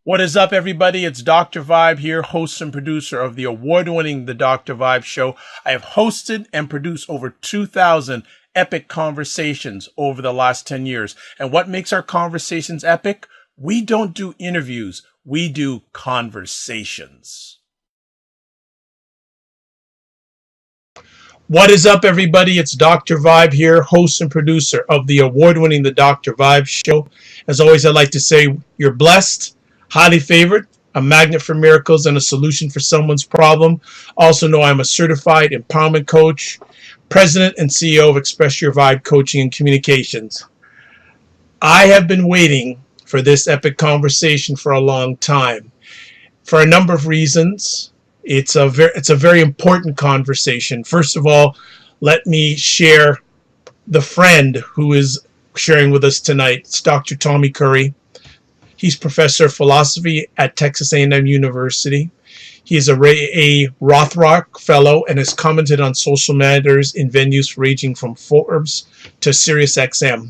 What is up, everybody? It's Dr. Vibe here, host and producer of the award-winning The Dr. Vibe Show. I have hosted and produced over 2,000 epic conversations over the last 10 years. And what makes our conversations epic? We don't do interviews. We do conversations. What is up, everybody? It's Dr. Vibe here, host and producer of the award-winning The Dr. Vibe Show. As always, I'd like to say you're blessed, highly favored, a magnet for miracles, and a solution for someone's problem. Also know I'm a certified empowerment coach, president and CEO of Express Your Vibe Coaching and Communications. I have been waiting for this epic conversation for a long time, for a number of reasons. It's a very important conversation. First of all, let me share the friend who is sharing with us tonight. It's Dr. Tommy Curry. He's professor of philosophy at Texas A&M University. He is a Rothrock Fellow and has commented on social matters in venues ranging from Forbes to Sirius XM.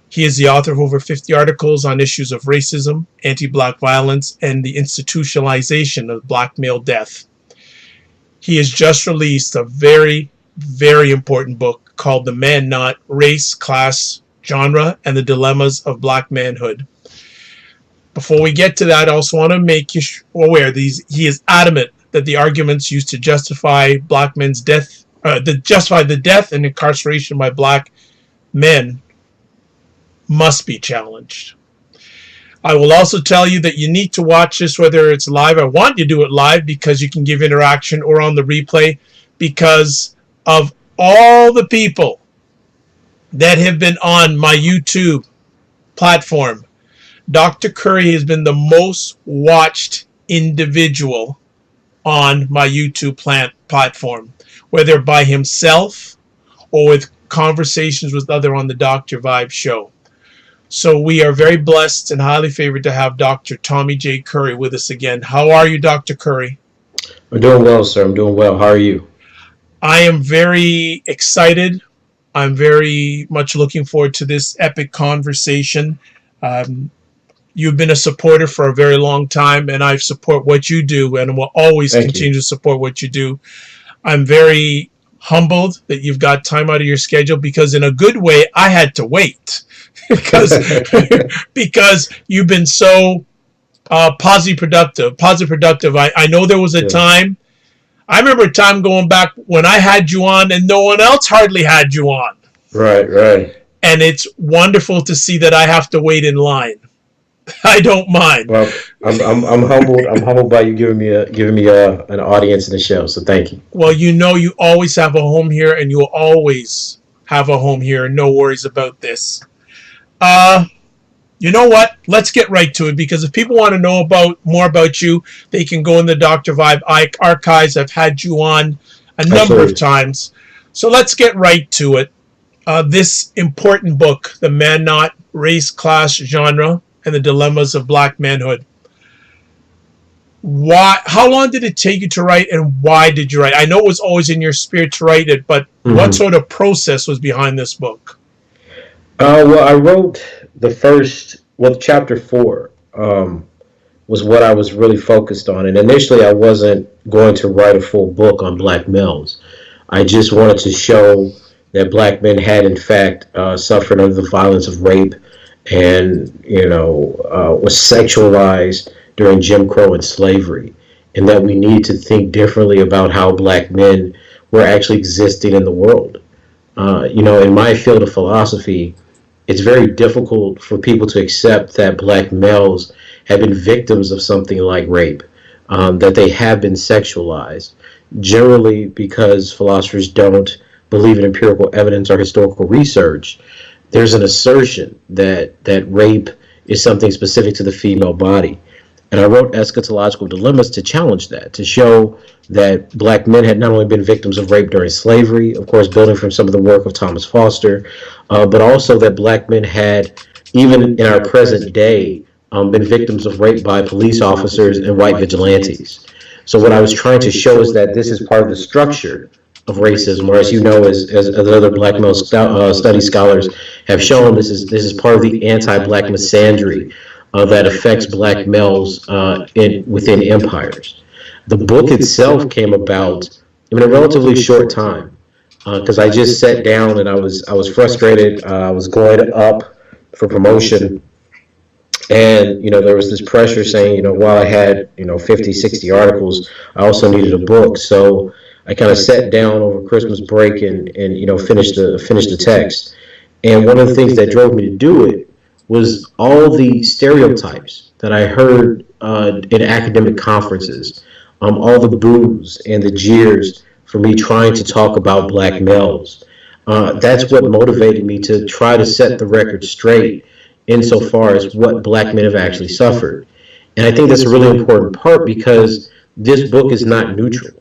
He is the author of over 50 articles on issues of racism, anti-Black violence, and the institutionalization of Black male death. He has just released a very, very important book called The Man Not, Race, Class, Genre, and the Dilemmas of Black Manhood. Before we get to that, I also want to make you aware that he is adamant that the arguments used to justify Black men's death, justify the death and incarceration by Black men, must be challenged. I will also tell you that you need to watch this, whether it's live. I want you to do it live because you can give interaction, or on the replay, because of all the people that have been on my YouTube platform. Dr. Curry has been the most watched individual on my YouTube platform, whether by himself or with conversations with others on the Dr. Vibe Show. So we are very blessed and highly favored to have Dr. Tommy J. Curry with us again. How are you, Dr. Curry? I'm doing well, sir. I'm doing well. How are you? I am very excited. I'm very much looking forward to this epic conversation. You've been a supporter for a very long time, and I support what you do and will always continue to support what you do. I'm very humbled that you've got time out of your schedule, because in a good way, I had to wait because you've been so positive productive. I know there was a time, I remember a time going back when I had you on and no one else hardly had you on. Right. And it's wonderful to see that I have to wait in line. I don't mind. Well, I'm humbled. I'm humbled by you giving me an audience in the show. So thank you. Well, you know, you always have a home here, and you will always have a home here. No worries about this. You know what? Let's get right to it, because if people want to know more about you, they can go in the Dr. Vibe archives. I've had you on a number of times. So let's get right to it. This important book, The Man Not, Race, Class, Genre, and the Dilemmas of Black Manhood. How long did it take you to write, and why did you write? I know it was always in your spirit to write it, but what sort of process was behind this book? Well, I wrote chapter 4 was what I was really focused on. And initially, I wasn't going to write a full book on Black males. I just wanted to show that Black men had, in fact, suffered under the violence of rape, and was sexualized during Jim Crow and slavery, and that we need to think differently about how Black men were actually existing in the world. In my field of philosophy, it's very difficult for people to accept that Black males have been victims of something like rape, that they have been sexualized, generally because philosophers don't believe in empirical evidence or historical research. There's an assertion that rape is something specific to the female body. And I wrote Eschatological Dilemmas to challenge that, to show that Black men had not only been victims of rape during slavery, of course, building from some of the work of Thomas Foster, but also that Black men had, even in our present day, been victims of rape by police officers and white vigilantes. So what I was trying to show is that this is part of the structure of racism, or as you know, as other Black male study scholars have shown, this is part of the anti-Black misandry that affects black males within empires. The book itself came about in a relatively short time because I just sat down and I was frustrated. I was going up for promotion, and there was this pressure saying, while I had 50, 60 articles, I also needed a book. So I kind of sat down over Christmas break and finished the text. And one of the things that drove me to do it was all the stereotypes that I heard in academic conferences, all the boos and the jeers for me trying to talk about black males. That's what motivated me to try to set the record straight insofar as what black men have actually suffered. And I think that's a really important part because this book is not neutral.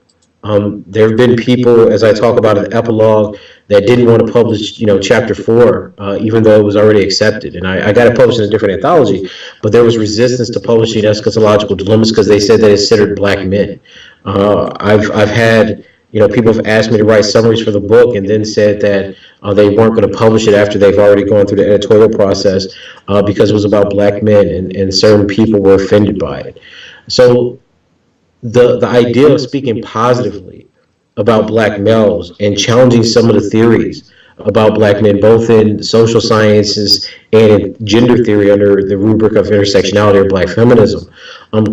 There have been people, as I talk about in the epilogue, that didn't want to publish, chapter 4, even though it was already accepted. And I got it published in a different anthology, but there was resistance to publishing Eschatological Dilemmas because they said that it centered black men. I've had, people have asked me to write summaries for the book and then said that they weren't going to publish it after they've already gone through the editorial process because it was about black men and certain people were offended by it. So the idea of speaking positively about black males and challenging some of the theories about black men, both in social sciences and in gender theory under the rubric of intersectionality or black feminism,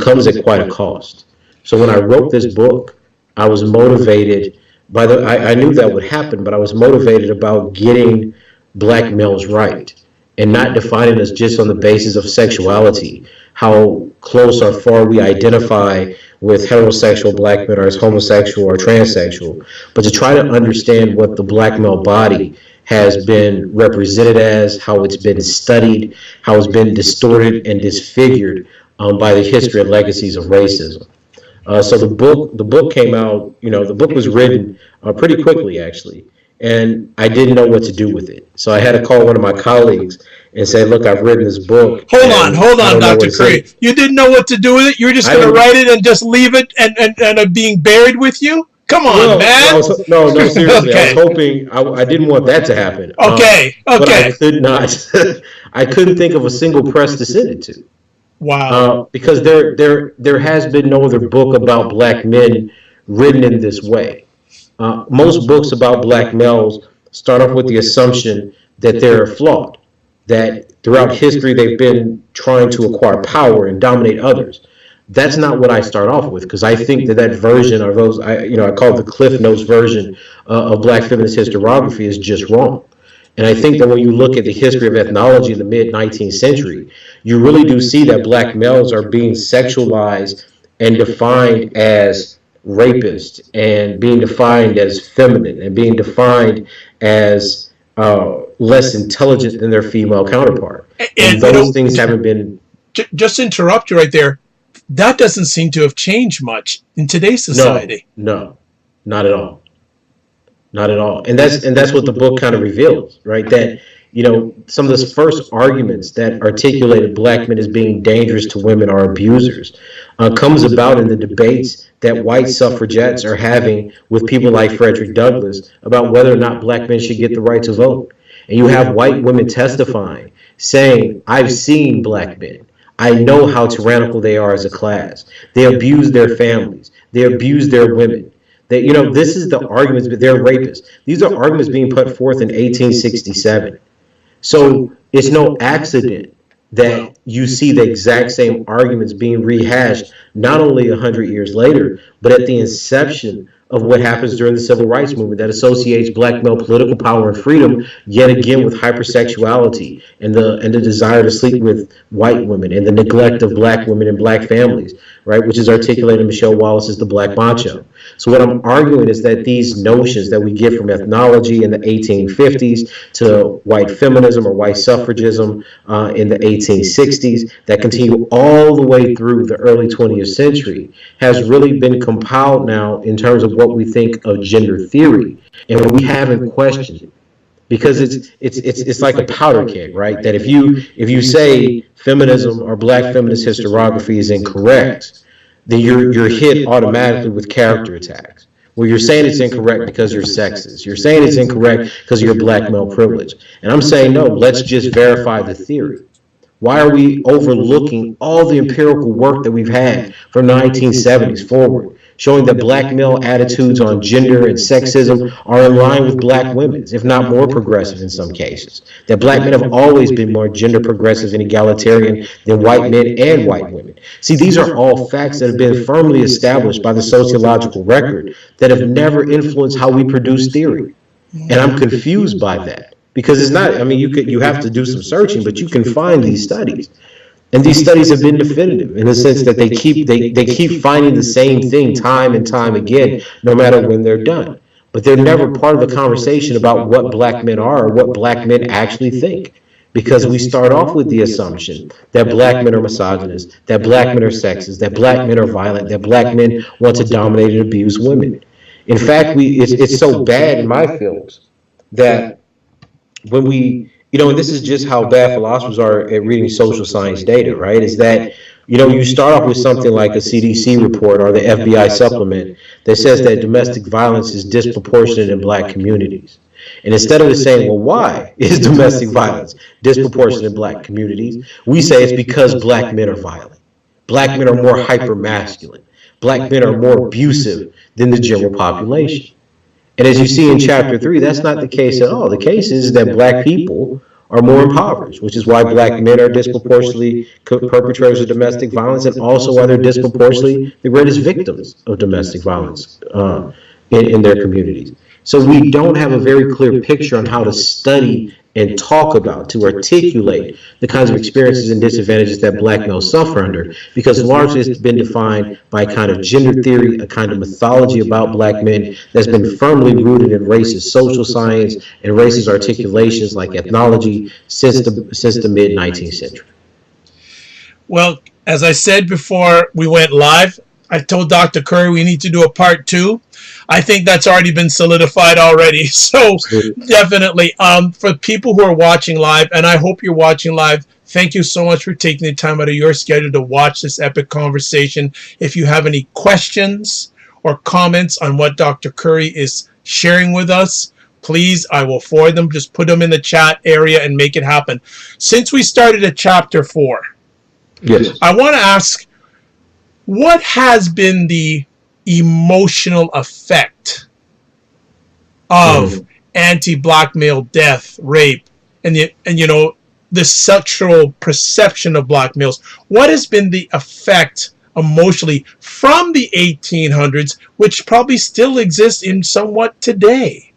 comes at quite a cost. So when I wrote this book, I was motivated by I knew that would happen, but I was motivated about getting black males right and not defining us just on the basis of sexuality, how close or far we identify with heterosexual black men or as homosexual or transsexual, but to try to understand what the black male body has been represented as, how it's been studied, how it's been distorted and disfigured by the history and legacies of racism. So the book came out, the book was written pretty quickly, actually, and I didn't know what to do with it. So I had to call one of my colleagues and say, look, I've written this book. Hold on, Dr. Craig. You didn't know what to do with it? You were just going to write it and just leave it and being buried with you? Come on, man. No, seriously. Okay. I was hoping, I didn't want that to happen. Okay. But I could not. I couldn't think of a single press to send it to. Wow. Because there has been no other book about black men written in this way. Most books about black males start off with the assumption that they're flawed, that throughout history they've been trying to acquire power and dominate others. That's not what I start off with, because I think that version, or those, I call it the Cliff Notes version of black feminist historiography, is just wrong. And I think that when you look at the history of ethnology in the mid-19th century, you really do see that black males are being sexualized and defined as rapists, and being defined as feminine, and being defined as less intelligent than their female counterpart. And those things haven't been... Just to interrupt you right there, that doesn't seem to have changed much in today's society. No, not at all. Not at all. And that's what the book kind of reveals, right? That, some of the first arguments that articulated black men as being dangerous to women or abusers comes about in the debates that white suffragettes are having with people like Frederick Douglass about whether or not black men should get the right to vote. And you have white women testifying, saying, I've seen black men. I know how tyrannical they are as a class. They abuse their families. They abuse their women. That, this is the arguments, but they're rapists. These are arguments being put forth in 1867. So it's no accident that you see the exact same arguments being rehashed, not only 100 years later, but at the inception of what happens during the civil rights movement that associates black male political power and freedom yet again with hypersexuality and the desire to sleep with white women and the neglect of black women and black families, right, which is articulated in Michelle Wallace's The Black Macho. So what I'm arguing is that these notions that we get from ethnology in the 1850s to white feminism or white suffragism in the 1860s that continue all the way through the early 20th century has really been compiled now in terms of what we think of gender theory, and we haven't questioned it, because it's like a powder keg, right? That if you say feminism or black feminist historiography is incorrect, then you're hit automatically with character attacks, where you're saying it's incorrect because you're sexist. You're saying it's incorrect because of your black male privilege. And I'm saying, no, let's just verify the theory. Why are we overlooking all the empirical work that we've had from the 1970s forward, showing that black male attitudes on gender and sexism are in line with black women's, if not more progressive in some cases? That black men have always been more gender progressive and egalitarian than white men and white women. See, these are all facts that have been firmly established by the sociological record that have never influenced how we produce theory. And I'm confused by that. Because it's not, I mean, you have to do some searching, but you can find these studies. And these studies have been definitive in the sense that they keep finding the same thing time and time again, no matter when they're done. But they're never part of the conversation about what black men are or what black men actually think. Because we start off with the assumption that black men are misogynist, that black men are sexist, that black men are violent, that black men want to dominate and abuse women. In fact, it's so bad in my films that when we, and this is just how bad philosophers are at reading social science data, right? Is that, you start off with something like a CDC report or the FBI supplement that says that domestic violence is disproportionate in black communities. And instead of saying, well, why is domestic violence disproportionate in black communities? We say it's because black men are violent. Black men are more hyper-masculine. Black men are more abusive than the general population. And as you see in chapter 3, that's not the case at all. The case is that black people are more impoverished, which is why black men are disproportionately perpetrators of domestic violence, and also why they're disproportionately the greatest victims of domestic violence in their communities. So we don't have a very clear picture on how to study and talk about, to articulate the kinds of experiences and disadvantages that black males suffer under, because largely it's been defined by a kind of gender theory, a kind of mythology about black men that's been firmly rooted in racist social science and racist articulations like ethnology since the mid-19th century. Well, as I said before we went live, I told Dr. Curry we need to do a part 2. I think that's already been solidified already. So definitely, for people who are watching live, and I hope you're watching live, thank you so much for taking the time out of your schedule to watch this epic conversation. If you have any questions or comments on what Dr. Curry is sharing with us, please, I will forward them. Just put them in the chat area and make it happen. Since we started at chapter 4, yes, I want to ask, what has been the emotional effect of anti-black male death, rape, and the sexual perception of black males? What has been the effect emotionally from the 1800s, which probably still exists in somewhat today?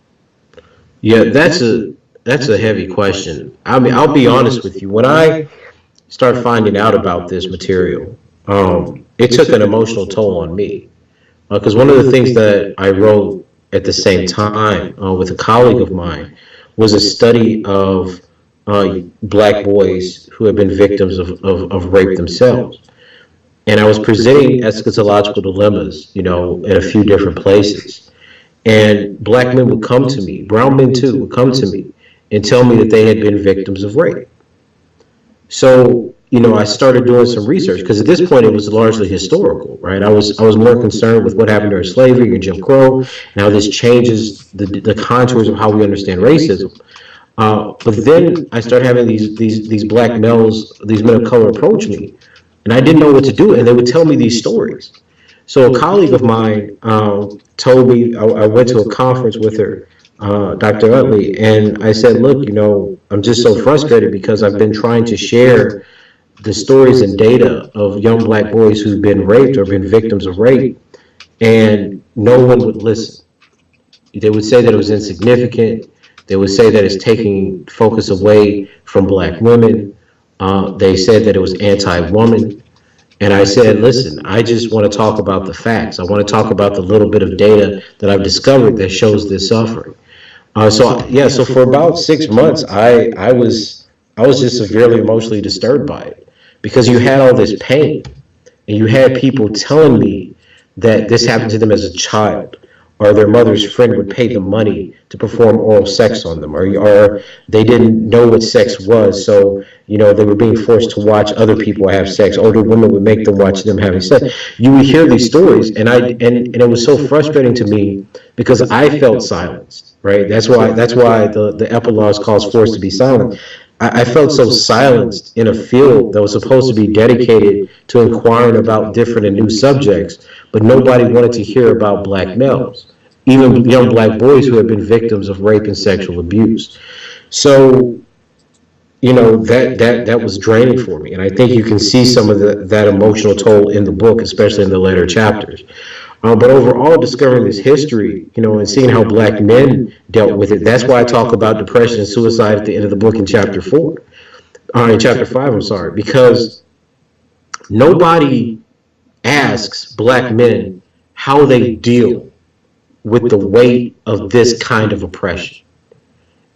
Yeah, that's a heavy question. I mean, I'll be honest with you. When I started finding out about this material, it took an emotional toll on me. Because one of the things that I wrote at the same time with a colleague of mine was a study of black boys who have been victims of rape themselves. And I was presenting eschatological dilemmas, in a few different places. And black men would come to me, brown men too, would come to me and tell me that they had been victims of rape. So, I started doing some research, because at this point it was largely historical, right? I was more concerned with what happened during slavery and Jim Crow, and how this changes the contours of how we understand racism. But then I started having these black males, these men of color approach me, and I didn't know what to do, and they would tell me these stories. So a colleague of mine told me, I went to a conference with her, Dr. Utley, and I said, look, I'm just so frustrated because I've been trying to share the stories and data of young black boys who've been raped or been victims of rape, and no one would listen. They would say that it was insignificant. They would say that it's taking focus away from black women. They said that it was anti-woman. And I said, listen, I just want to talk about the facts. I want to talk about the little bit of data that I've discovered that shows this suffering. So for about 6 months, I was just severely emotionally disturbed by it, because you had all this pain, and you had people telling me that this happened to them as a child, or their mother's friend would pay them money to perform oral sex on them, or they didn't know what sex was, so they were being forced to watch other people have sex. Older women would make them watch them having sex. You would hear these stories, and it was so frustrating to me, because I felt silenced. Right. That's why the epilogue calls for us to be silent. I felt so silenced in a field that was supposed to be dedicated to inquiring about different and new subjects, but nobody wanted to hear about black males, even young black boys who had been victims of rape and sexual abuse. So, that was draining for me, and I think you can see some of that emotional toll in the book, especially in the later chapters. But overall, discovering this history, and seeing how black men dealt with it, that's why I talk about depression and suicide at the end of the book in chapter 4, in chapter 5, I'm sorry, because nobody asks black men how they deal with the weight of this kind of oppression.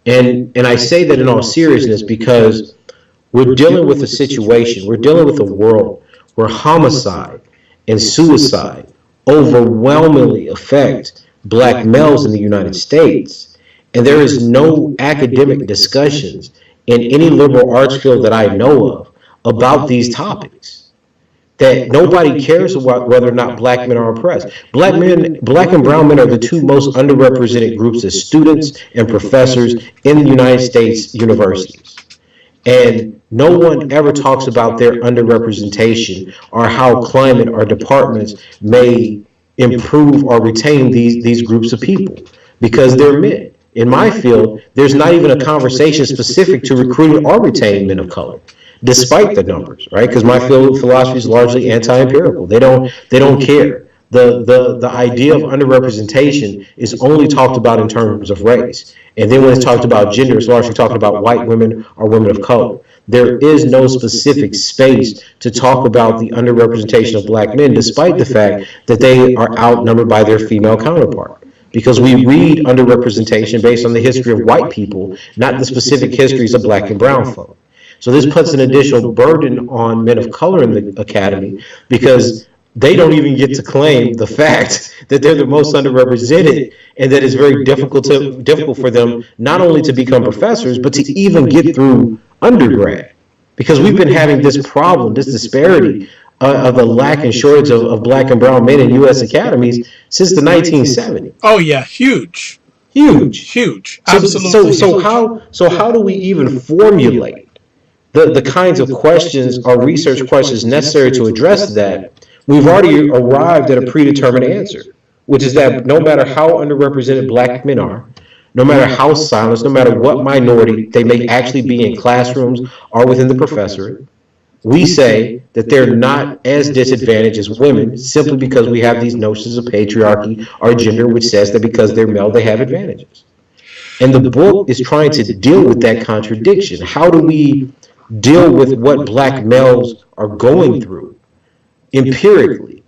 And I say that in all seriousness because we're dealing with a situation, we're dealing with a world where homicide and suicide overwhelmingly affect black males in the United States. And there is no academic discussions in any liberal arts field that I know of about these topics. That nobody cares about whether or not black men are oppressed. Black and brown men are the two most underrepresented groups as students and professors in the United States universities. And no one ever talks about their underrepresentation or how climate or departments may improve or retain these groups of people because they're men. In my field, there's not even a conversation specific to recruiting or retaining men of color, despite the numbers, right? Because my field of philosophy is largely anti-empirical. They don't care. The idea of underrepresentation is only talked about in terms of race. And then when it's talked about gender, it's largely talking about white women or women of color. There is no specific space to talk about the underrepresentation of black men, despite the fact that they are outnumbered by their female counterpart. Because we read underrepresentation based on the history of white people, not the specific histories of black and brown folk. So this puts an additional burden on men of color in the academy because they don't even get to claim the fact that they're the most underrepresented and that it's very difficult for them not only to become professors, but to even get through undergrad. Because we've been having this problem, this disparity of the lack and shortage of black and brown men in U.S. academies since the 1970s. Oh yeah, huge. Absolutely. So how do we even formulate the kinds of questions or research questions necessary to address that? We've already arrived at a predetermined answer, which is that no matter how underrepresented black men are, no matter how silenced, no matter what minority they may actually be in classrooms or within the professorate, we say that they're not as disadvantaged as women simply because we have these notions of patriarchy or gender, which says that because they're male, they have advantages. And the book is trying to deal with that contradiction. How do we deal with what black males are going through empirically?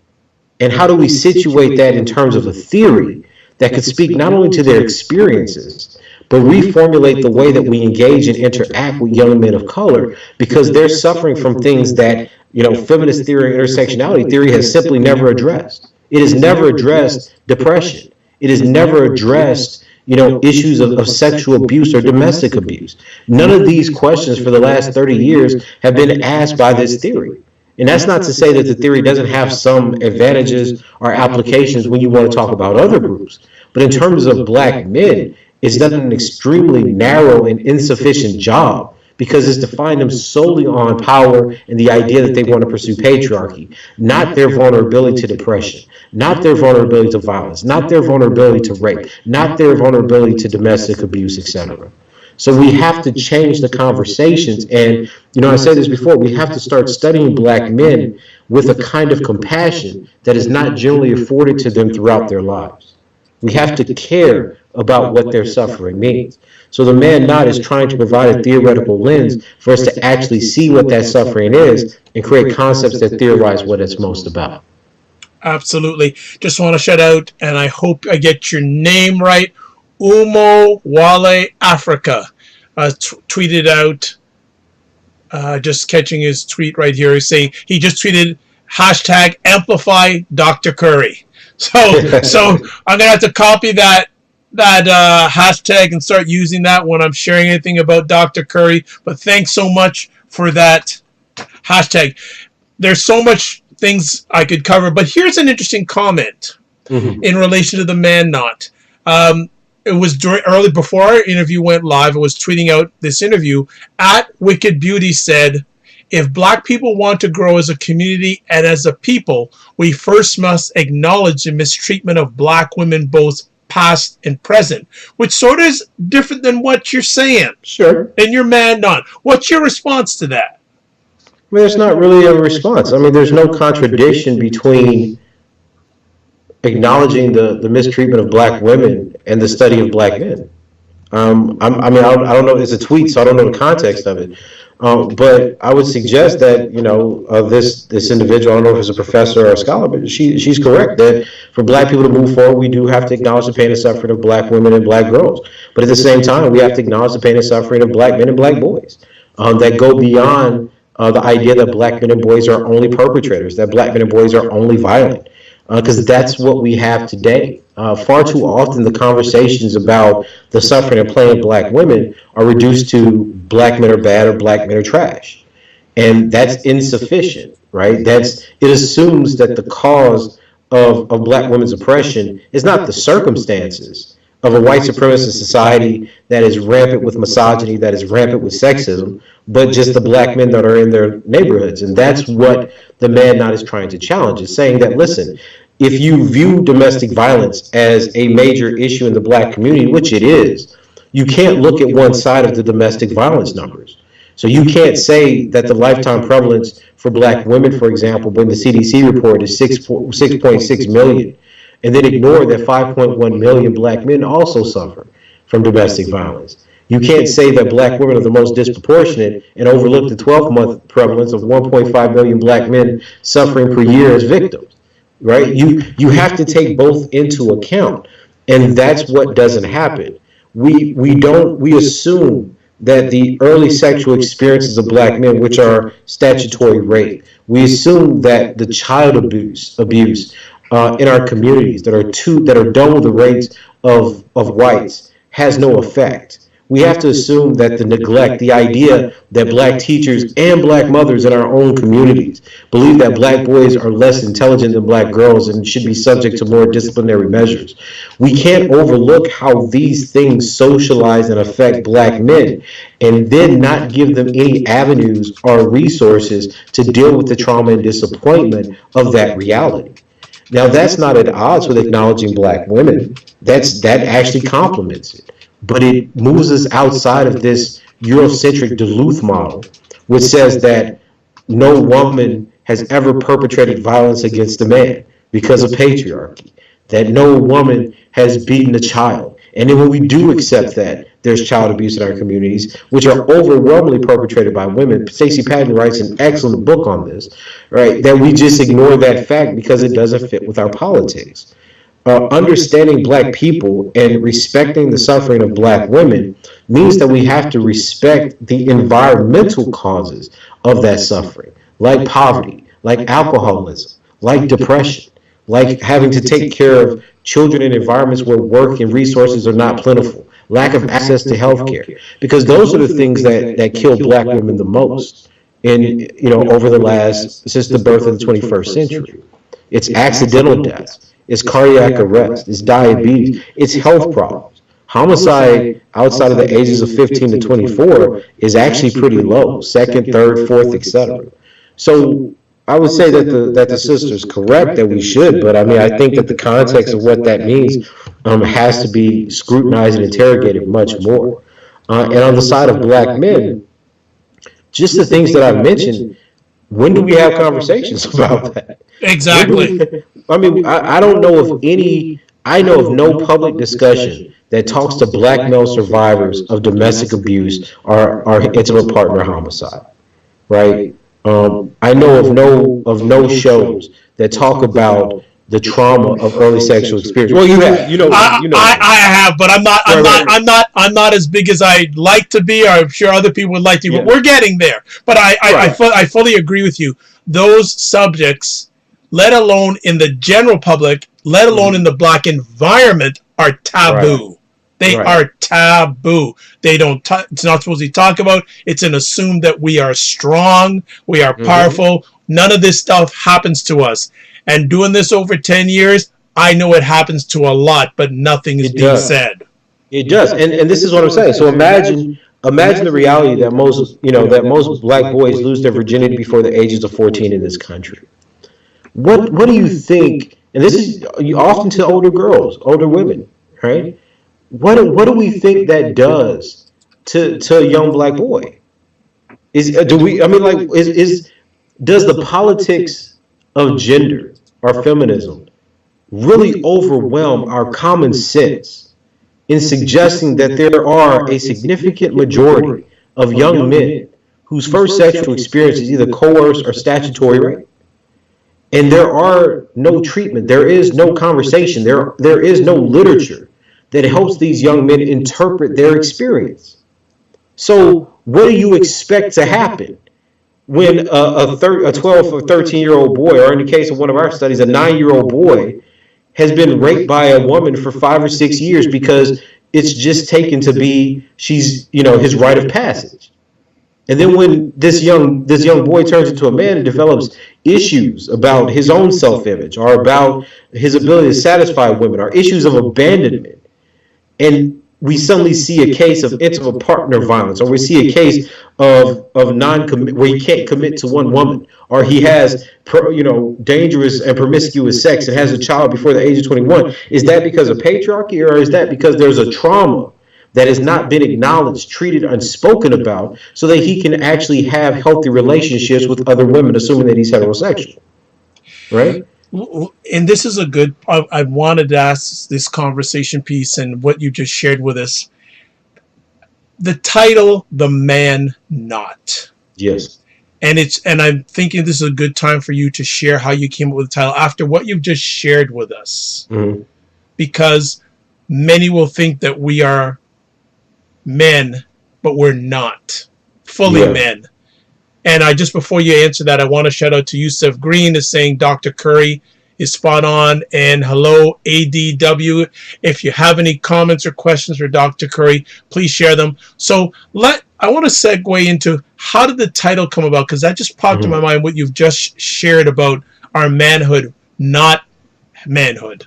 And how do we situate that in terms of a theory that could speak not only to their experiences, but reformulate the way that we engage and interact with young men of color, because they're suffering from things that, feminist theory and intersectionality theory has simply never addressed. It has never addressed depression. It has never addressed, issues of sexual abuse or domestic abuse. None of these questions for the last 30 years have been asked by this theory. And that's not to say that the theory doesn't have some advantages or applications when you want to talk about other groups. But in terms of black men, it's done an extremely narrow and insufficient job because it's defined them solely on power and the idea that they want to pursue patriarchy, not their vulnerability to depression, not their vulnerability to violence, not their vulnerability to rape, not their vulnerability to domestic abuse, etc. So we have to change the conversations. And, I said this before, we have to start studying black men with a kind of compassion that is not generally afforded to them throughout their lives. We have to care about what their suffering means. So the Man Not is trying to provide a theoretical lens for us to actually see what that suffering is and create concepts that theorize what it's most about. Absolutely. Just want to shout out, and I hope I get your name right, Umo Wale Africa tweeted out, just catching his tweet right here, saying he just tweeted hashtag amplify Dr. Curry. So I'm gonna have to copy that hashtag and start using that when I'm sharing anything about Dr. Curry. But thanks so much for that hashtag. There's so much things I could cover, but here's an interesting comment in relation to the Man Not. it was early before our interview went live. I was tweeting out this interview. At Wicked Beauty said, if Black people want to grow as a community and as a people, we first must acknowledge the mistreatment of Black women, both past and present, which sort of is different than what you're saying. Sure. And you're mad on. What's your response to that? I mean, there's not really a response. I mean, there's no contradiction between acknowledging the mistreatment of Black women and the study of Black men. I don't know. It's a tweet, so I don't know the context of it. But I would suggest that, this individual, I don't know if it's a professor or a scholar, but she's correct that for Black people to move forward, we do have to acknowledge the pain and suffering of Black women and Black girls. But at the same time, we have to acknowledge the pain and suffering of Black men and Black boys that go beyond the idea that Black men and boys are only perpetrators, that Black men and boys are only violent. Because that's what we have today. Far too often, the conversations about the suffering and pain of Black women are reduced to Black men are bad or Black men are trash, and that's insufficient, right? It assumes that the cause of Black women's oppression is not the circumstances of a white supremacist society that is rampant with misogyny, that is rampant with sexism, but just the Black men that are in their neighborhoods. And that's what the Man Not is trying to challenge, is saying that, listen, if you view domestic violence as a major issue in the Black community, which it is, you can't look at one side of the domestic violence numbers. So you can't say that the lifetime prevalence for Black women, for example, when the CDC report is 6.6 million, and then ignore that 5.1 million Black men also suffer from domestic violence. You can't say that Black women are the most disproportionate and overlook the 12-month prevalence of 1.5 million Black men suffering per year as victims, right? You have to take both into account, and that's what doesn't happen. We assume that the early sexual experiences of Black men, which are statutory rape, we assume that the child abuse in our communities that are double the rates of whites has no effect. We have to assume that the neglect, the idea that Black teachers and Black mothers in our own communities believe that Black boys are less intelligent than Black girls and should be subject to more disciplinary measures. We can't overlook how these things socialize and affect Black men and then not give them any avenues or resources to deal with the trauma and disappointment of that reality. Now, that's not at odds with acknowledging Black women. That actually complements it. But it moves us outside of this Eurocentric Duluth model, which says that no woman has ever perpetrated violence against a man because of patriarchy, that no woman has beaten a child. And then when we do accept that there's child abuse in our communities, which are overwhelmingly perpetrated by women, Stacey Patton writes an excellent book on this, right? That we just ignore that fact because it doesn't fit with our politics. Understanding Black people and respecting the suffering of Black women means that we have to respect the environmental causes of that suffering, like poverty, like alcoholism, like depression, like having to take care of children in environments where work and resources are not plentiful, lack of access to health care, because those are the things that kill Black women the most over the since the birth of the 21st century. It's accidental deaths. It's cardiac arrest, it's diabetes, it's health problems. Homicide outside of the ages of 15 to 24 is actually pretty low, second, third, fourth, etc. So I would say that the sister's correct that we should, but I mean, I think that the context of what that means has to be scrutinized and interrogated much more. And on the side of Black men, just the things that I've mentioned, when do we have conversations about that? Exactly. I mean, I don't know of I know of no public discussion that talks to Black male survivors of domestic abuse or intimate partner homicide, right? I know of no shows that talk about the trauma of early sexual experience. Well, you have, I have, but I'm not as big as I'd like to be, or I'm sure other people would like to. But we're getting there. But I fully agree with you. Those subjects, let alone in the general public, let alone in the Black environment, are taboo. Right. They are taboo. They don't. It's not supposed to be talked about. It's an assumed that we are strong, we are powerful. None of this stuff happens to us. And doing this over 10 years, I know it happens to a lot, but nothing is being said. It does, and this is what I'm saying. So imagine the reality that most black boys lose their virginity before the ages of 14 in this country. What do you think? And this is you often to older girls, older women, right? What do we think that does to a young black boy? Does the politics of gender or feminism really overwhelm our common sense in suggesting that there are a significant majority of young men whose first sexual experience is either coerced or statutory rape? And there are no treatment, there is no conversation, there is no literature that helps these young men interpret their experience. So what do you expect to happen when a 12 or 13-year-old boy, or in the case of one of our studies, a 9-year-old boy, has been raped by a woman for 5 or 6 years because it's just taken to be she's his rite of passage? And then when this young boy turns into a man and develops issues about his own self-image or about his ability to satisfy women or issues of abandonment, and we suddenly see a case of intimate partner violence, or we see a case of non-commit where he can't commit to one woman, or he has dangerous and promiscuous sex and has a child before the age of 21. Is that because of patriarchy, or is that because there's a trauma that has not been acknowledged, treated, and spoken about, so that he can actually have healthy relationships with other women, assuming that he's heterosexual, right? And this is I wanted to ask this conversation piece and what you just shared with us. The title, The Man Not. Yes. And I'm thinking this is a good time for you to share how you came up with the title after what you've just shared with us. Mm-hmm. Because many will think that we are men, but we're not fully men. And just before you answer that, I want to shout out to Yusuf Green is saying Dr. Curry is spot on, and hello ADW. If you have any comments or questions for Dr. Curry, please share them. So I want to segue into how did the title come about, because that just popped in my mind what you've just shared about our manhood, not manhood.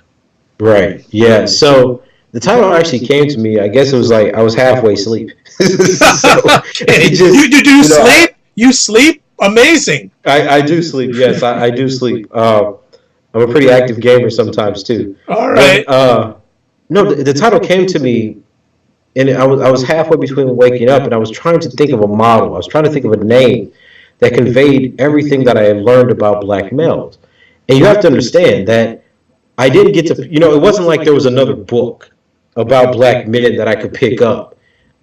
Right. Yeah. So the title actually came to me, I guess it was like I was halfway asleep. You sleep? You sleep? Amazing. I do sleep. Yes, I do sleep. I'm a pretty active gamer sometimes too. All right. But, no, the title came to me, and I was halfway between waking up, and I was trying to think of a model. I was trying to think of a name that conveyed everything that I had learned about black males. And you have to understand that I didn't get to, it wasn't like there was another book about black men that I could pick up,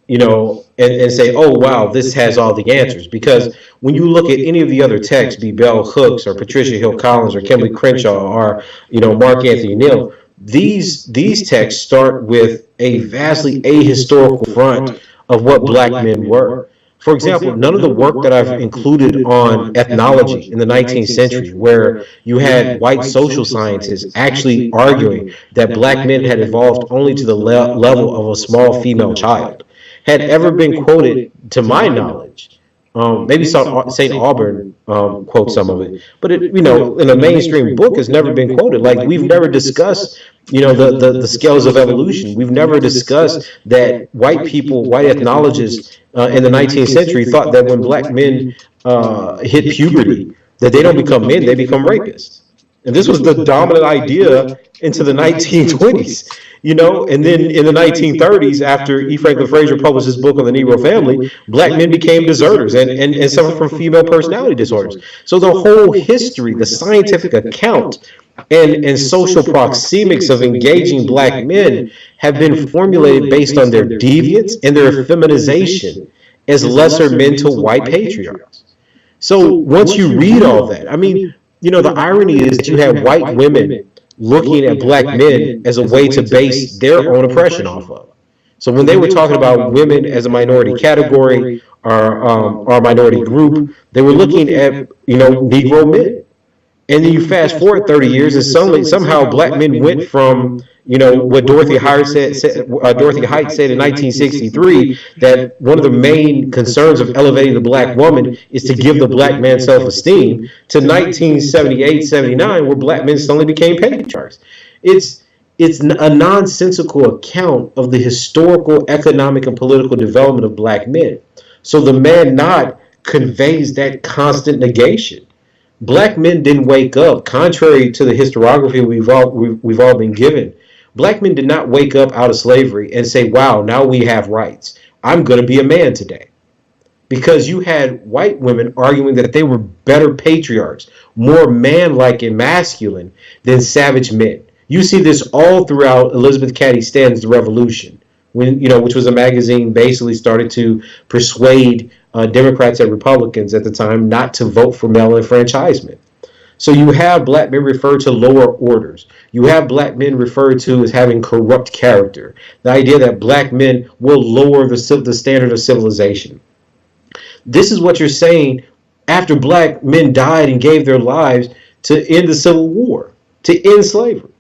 and say, oh, wow, this has all the answers. Because when you look at any of the other texts, be Bell Hooks or Patricia Hill Collins or Kimberly Crenshaw or, Mark Anthony Neal, these texts start with a vastly ahistorical front of what black men were. For example, none of the work that I've included on ethnology in the 19th century, where you had white social scientists actually arguing that black men had evolved only to the level of a small female child, had ever been quoted, to my knowledge. Maybe St. Auburn quotes some of it, but in a mainstream book has never been quoted. Like, we've never discussed, the scales of evolution. We've never discussed that white ethnologists in the 19th century thought that when black men hit puberty, that they don't become men, they become rapists. And this was the dominant idea into the 1920s, and then in the 1930s, after E. Franklin Frazier published his book on the Negro family, black men became deserters and suffered from female personality disorders. So the whole history, the scientific account and social proxemics of engaging black men have been formulated based on their deviance and their feminization as lesser men to white patriarchs. So once you read all that, the irony is that you have white women looking at black men as a way to base their own oppression off of. So when they were talking about women as a minority category or a minority group, they were looking at, Negro men. And then you fast forward 30 years, and somehow black men went from, what Dorothy Height said in 1963, that one of the main concerns of elevating the black woman is to give the black man self-esteem, to 1978, 79, where black men suddenly became patriarchs. It's a nonsensical account of the historical, economic, and political development of black men. So the man not conveys that constant negation. Black men didn't wake up, contrary to the historiography we've all been given. Black men did not wake up out of slavery and say, "Wow, now we have rights. I'm going to be a man today." Because you had white women arguing that they were better patriarchs, more man-like and masculine than savage men. You see this all throughout Elizabeth Cady Stanton's The Revolution, when which was a magazine basically started to persuade Democrats and Republicans at the time not to vote for male enfranchisement. So you have black men referred to lower orders. You have black men referred to as having corrupt character. The idea that black men will lower the standard of civilization. This is what you're saying after black men died and gave their lives to end the Civil War, to end slavery.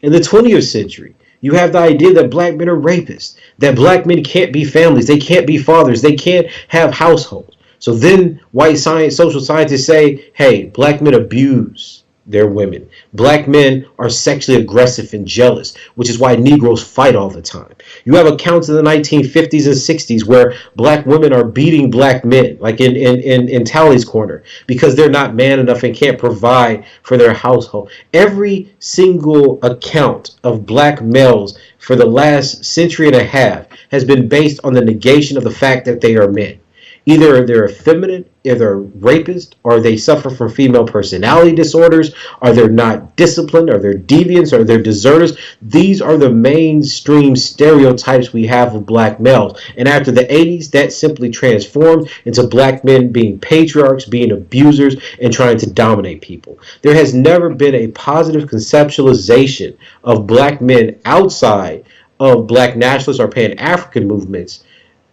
In the 20th century, you have the idea that black men are rapists, that black men can't be families, they can't be fathers, they can't have households. So then white social scientists say, hey, black men abuse their women. Black men are sexually aggressive and jealous, which is why Negroes fight all the time. You have accounts in the 1950s and 60s where black women are beating black men, like in Tally's Corner, because they're not man enough and can't provide for their household. Every single account of black males for the last century and a half has been based on the negation of the fact that they are men. Either they're effeminate, either they're rapists, or they suffer from female personality disorders, or they're not disciplined, or they're deviants, or they're deserters. These are the mainstream stereotypes we have of black males. And after the 80s, that simply transformed into black men being patriarchs, being abusers, and trying to dominate people. There has never been a positive conceptualization of black men outside of black nationalist or Pan-African movements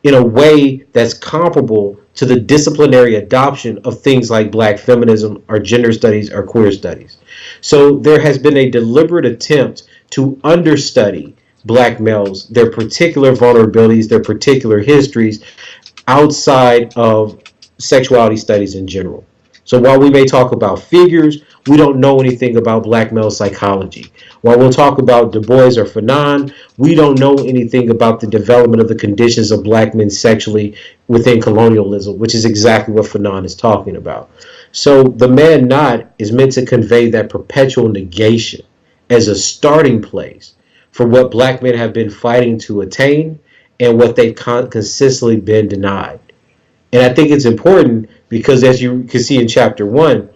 in a way that's comparable to the disciplinary adoption of things like black feminism or gender studies or queer studies. So there has been a deliberate attempt to understudy black males, their particular vulnerabilities, their particular histories outside of sexuality studies in general. So while we may talk about figures, we don't know anything about black male psychology. While we'll talk about Du Bois or Fanon, we don't know anything about the development of the conditions of black men sexually within colonialism, which is exactly what Fanon is talking about. So the man not is meant to convey that perpetual negation as a starting place for what black men have been fighting to attain and what they've consistently been denied. And I think it's important because, as you can see in chapter 1,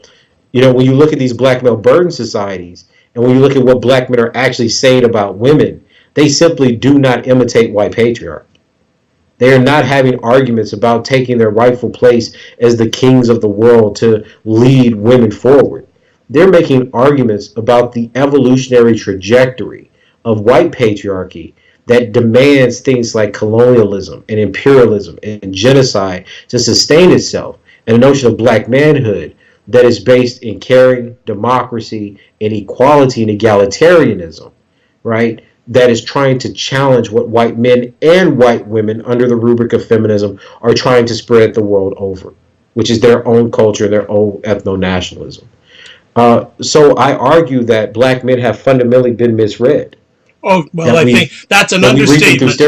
when you look at these black male burden societies, and when you look at what black men are actually saying about women, they simply do not imitate white patriarchy. They are not having arguments about taking their rightful place as the kings of the world to lead women forward. They're making arguments about the evolutionary trajectory of white patriarchy that demands things like colonialism and imperialism and genocide to sustain itself, and a notion of black manhood that is based in caring, democracy, and equality and egalitarianism, right? That is trying to challenge what white men and white women under the rubric of feminism are trying to spread the world over, which is their own culture, their own ethno-nationalism. So I argue that black men have fundamentally been misread. Oh, well, I think that's an understatement.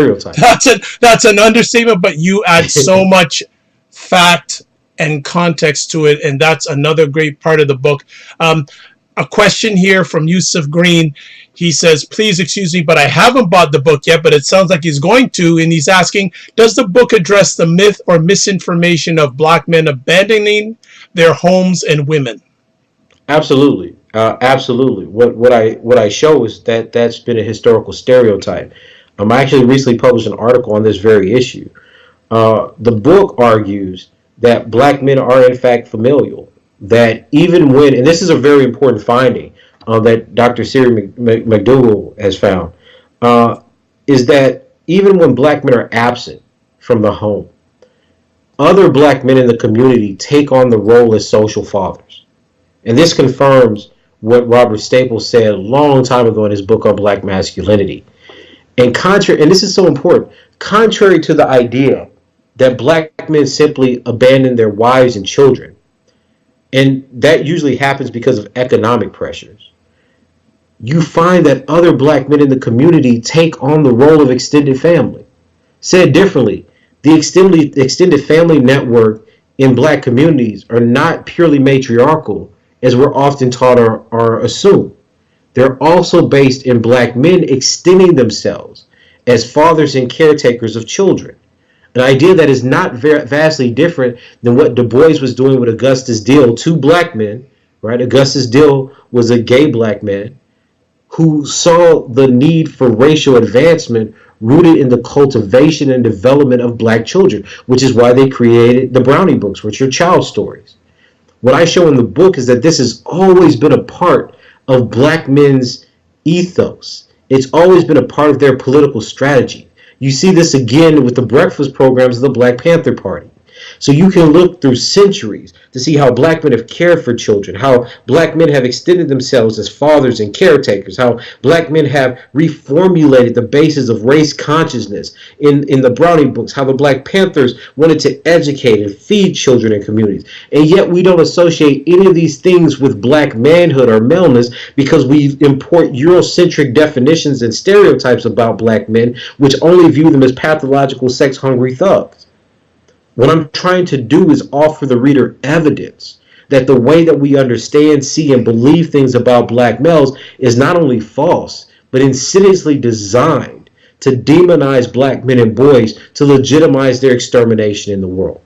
That's an understatement, but you add so much fact and context to it, and that's another great part of the book. A question here from Yusuf Green. He says, please excuse me, but I haven't bought the book yet, but it sounds like he's going to, and he's asking, does the book address the myth or misinformation of black men abandoning their homes and women? Absolutely. Absolutely. What I show is that that's been a historical stereotype. I actually recently published an article on this very issue. The book argues that black men are in fact familial. That even when, and this is a very important finding that Dr. Siri McDougall has found, is that even when black men are absent from the home, other black men in the community take on the role as social fathers. And this confirms what Robert Staples said a long time ago in his book on black masculinity. And this is so important, contrary to the idea that black men simply abandon their wives and children, and that usually happens because of economic pressures. you find that other black men in the community take on the role of extended family. Said differently, the extended family network in black communities are not purely matriarchal, as we're often taught or assumed. They're also based in black men extending themselves as fathers and caretakers of children. An idea that is not vastly different than what Du Bois was doing with Augustus Dill, two black men, right? Augustus Dill was a gay black man who saw the need for racial advancement rooted in the cultivation and development of black children, which is why they created the Brownie books, which are child stories. What I show in the book is that this has always been a part of black men's ethos. It's always been a part of their political strategy. You see this again with the breakfast programs of the Black Panther Party. So you can look through centuries to see how black men have cared for children, how black men have extended themselves as fathers and caretakers, how black men have reformulated the basis of race consciousness in the Brownie books, how the Black Panthers wanted to educate and feed children in communities. And yet we don't associate any of these things with black manhood or maleness because we import Eurocentric definitions and stereotypes about black men, which only view them as pathological, sex-hungry thugs. What I'm trying to do is offer the reader evidence that the way that we understand, see, and believe things about black males is not only false, but insidiously designed to demonize black men and boys to legitimize their extermination in the world.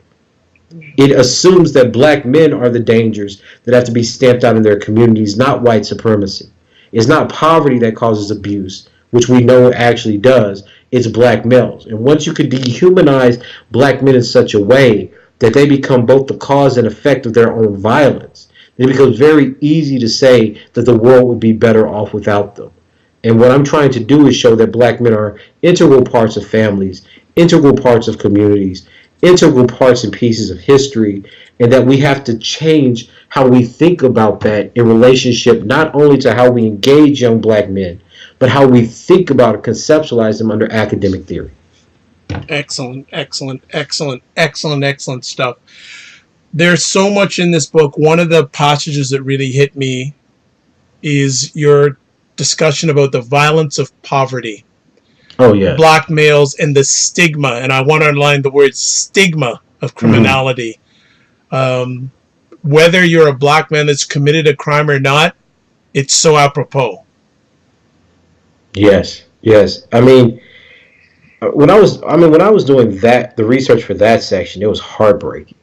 It assumes that black men are the dangers that have to be stamped out in their communities, not white supremacy. It's not poverty that causes abuse, which we know it actually does. It's black males. And once you could dehumanize black men in such a way that they become both the cause and effect of their own violence, it becomes very easy to say that the world would be better off without them. And what I'm trying to do is show that black men are integral parts of families, integral parts of communities, integral parts and pieces of history, and that we have to change how we think about that in relationship not only to how we engage young black men, but how we think about and conceptualize them under academic theory. Excellent, excellent, excellent, excellent, excellent stuff. There's so much in this book. One of the passages that really hit me is your discussion about the violence of poverty. Oh, yeah. Black males and the stigma, and I want to underline the word stigma of criminality. Whether you're a black man that's committed a crime or not, it's so apropos. Yes, yes. I mean, when I was doing that, the research for that section, it was heartbreaking.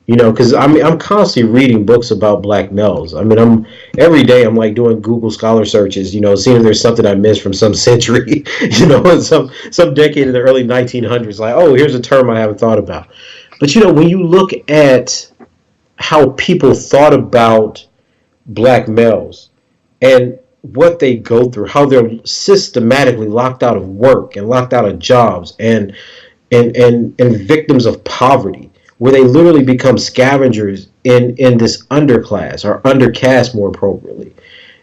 You know, because I'm constantly reading books about black males. I mean, every day I'm like doing Google Scholar searches, you know, seeing if there's something I missed from some century, you know, some decade in the early 1900s. Like, oh, here's a term I haven't thought about. But you know, when you look at how people thought about black males and what they go through, how they're systematically locked out of work and locked out of jobs and victims of poverty, where they literally become scavengers in this underclass or undercast more appropriately.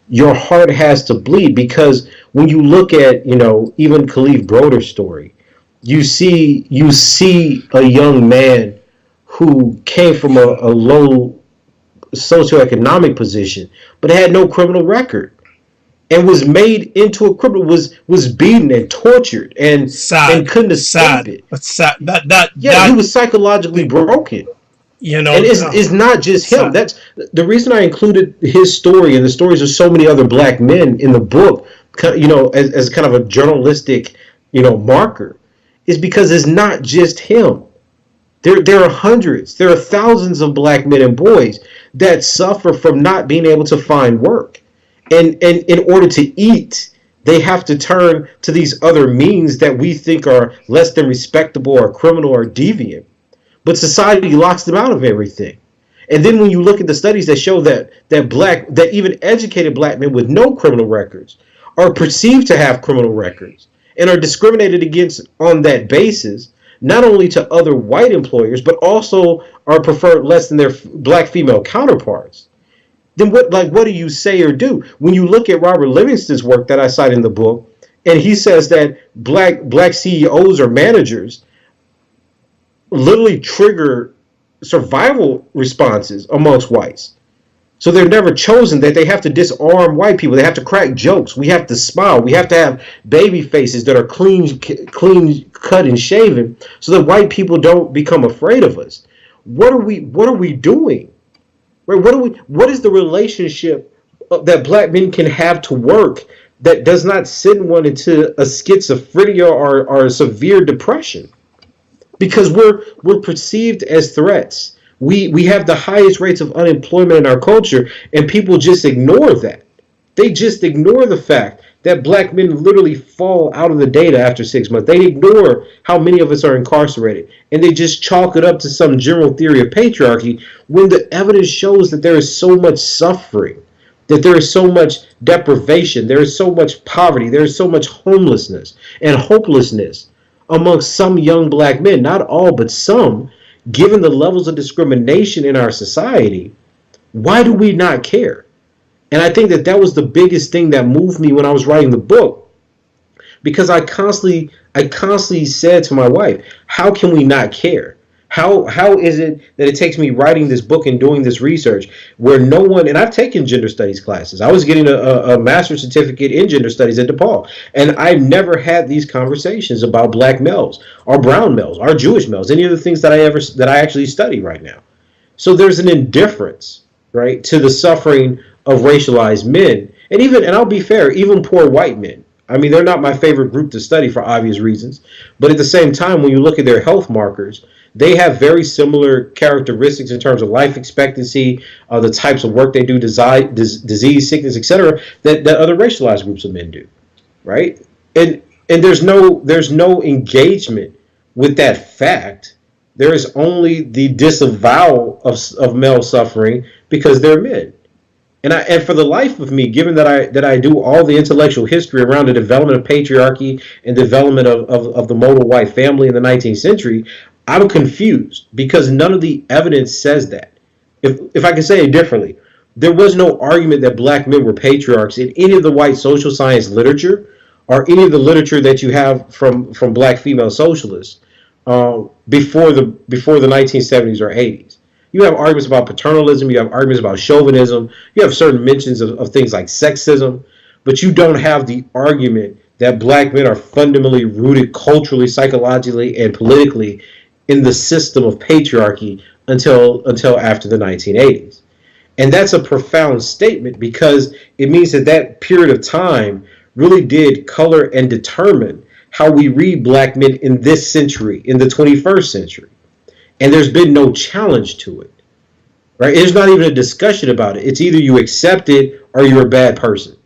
Your heart has to bleed, because when you look at, you know, even Khalif Broder's story, you see a young man who came from a low socioeconomic position but had no criminal record and was made into a criminal, was beaten and tortured and couldn't escape it. But sad. He was psychologically broken. You know, and it's not just him. That's the reason I included his story and the stories of so many other black men in the book, you know, as kind of a journalistic, you know, marker, is because it's not just him. There are hundreds, there are thousands of black men and boys that suffer from not being able to find work. And in order to eat, they have to turn to these other means that we think are less than respectable or criminal or deviant. But society locks them out of everything. And then when you look at the studies that show that even educated black men with no criminal records are perceived to have criminal records and are discriminated against on that basis, not only to other white employers, but also are preferred less than their black female counterparts, then what do you say or do? When you look at Robert Livingston's work that I cite in the book, and he says that black CEOs or managers literally trigger survival responses amongst whites. So they're never chosen, that they have to disarm white people. They have to crack jokes. We have to smile. We have to have baby faces that are clean cut and shaven so that white people don't become afraid of us. What are we doing? Right? What is the relationship that black men can have to work that does not send one into a schizophrenia or a severe depression? Because we're perceived as threats. We have the highest rates of unemployment in our culture, and people just ignore that. They just ignore the fact that black men literally fall out of the data after 6 months. They ignore how many of us are incarcerated, and they just chalk it up to some general theory of patriarchy when the evidence shows that there is so much suffering, that there is so much deprivation, there is so much poverty, there is so much homelessness and hopelessness amongst some young black men, not all, but some, given the levels of discrimination in our society. Why do we not care? And I think that was the biggest thing that moved me when I was writing the book, because I constantly said to my wife, how can we not care? How is it that it takes me writing this book and doing this research where no one, and I've taken gender studies classes. I was getting a master's certificate in gender studies at DePaul, and I've never had these conversations about black males or brown males or Jewish males, any of the things that I actually study right now. So there's an indifference, right, to the suffering of racialized men, and I'll be fair, even poor white men. I mean, they're not my favorite group to study for obvious reasons, but at the same time, when you look at their health markers, they have very similar characteristics in terms of life expectancy, the types of work they do, disease, sickness, etc., that other racialized groups of men do, right? And there's no engagement with that fact. There is only the disavowal of male suffering because they're men. And for the life of me, given that I do all the intellectual history around the development of patriarchy and development of the modal white family in the 19th century, I'm confused because none of the evidence says that. If I can say it differently, there was no argument that black men were patriarchs in any of the white social science literature or any of the literature that you have from black female socialists before the 1970s or 80s. You have arguments about paternalism, you have arguments about chauvinism, you have certain mentions of things like sexism, but you don't have the argument that black men are fundamentally rooted culturally, psychologically, and politically in the system of patriarchy until after the 1980s. And that's a profound statement because it means that period of time really did color and determine how we read black men in this century, in the 21st century. And there's been no challenge to it, right? There's not even a discussion about it. It's either you accept it or you're a bad person.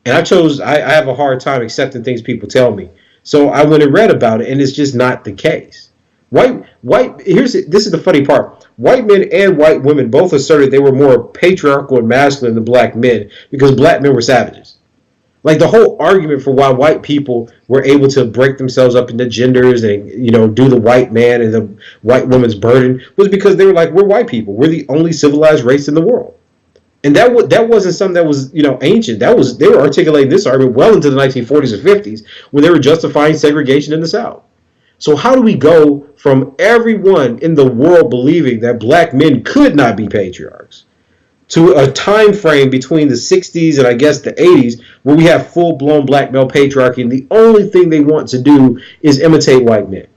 And I have a hard time accepting things people tell me. So I went and read about it, and it's just not the case. This is the funny part. White men and white women both asserted they were more patriarchal and masculine than black men because black men were savages. Like the whole argument for why white people were able to break themselves up into genders and, do the white man and the white woman's burden was because they were like, we're white people. We're the only civilized race in the world. And that wasn't something that was, ancient. They were articulating this argument well into the 1940s and 50s when they were justifying segregation in the South. So how do we go from everyone in the world believing that black men could not be patriarchs to a time frame between the 60s and I guess the 80s where we have full-blown black male patriarchy and the only thing they want to do is imitate white men?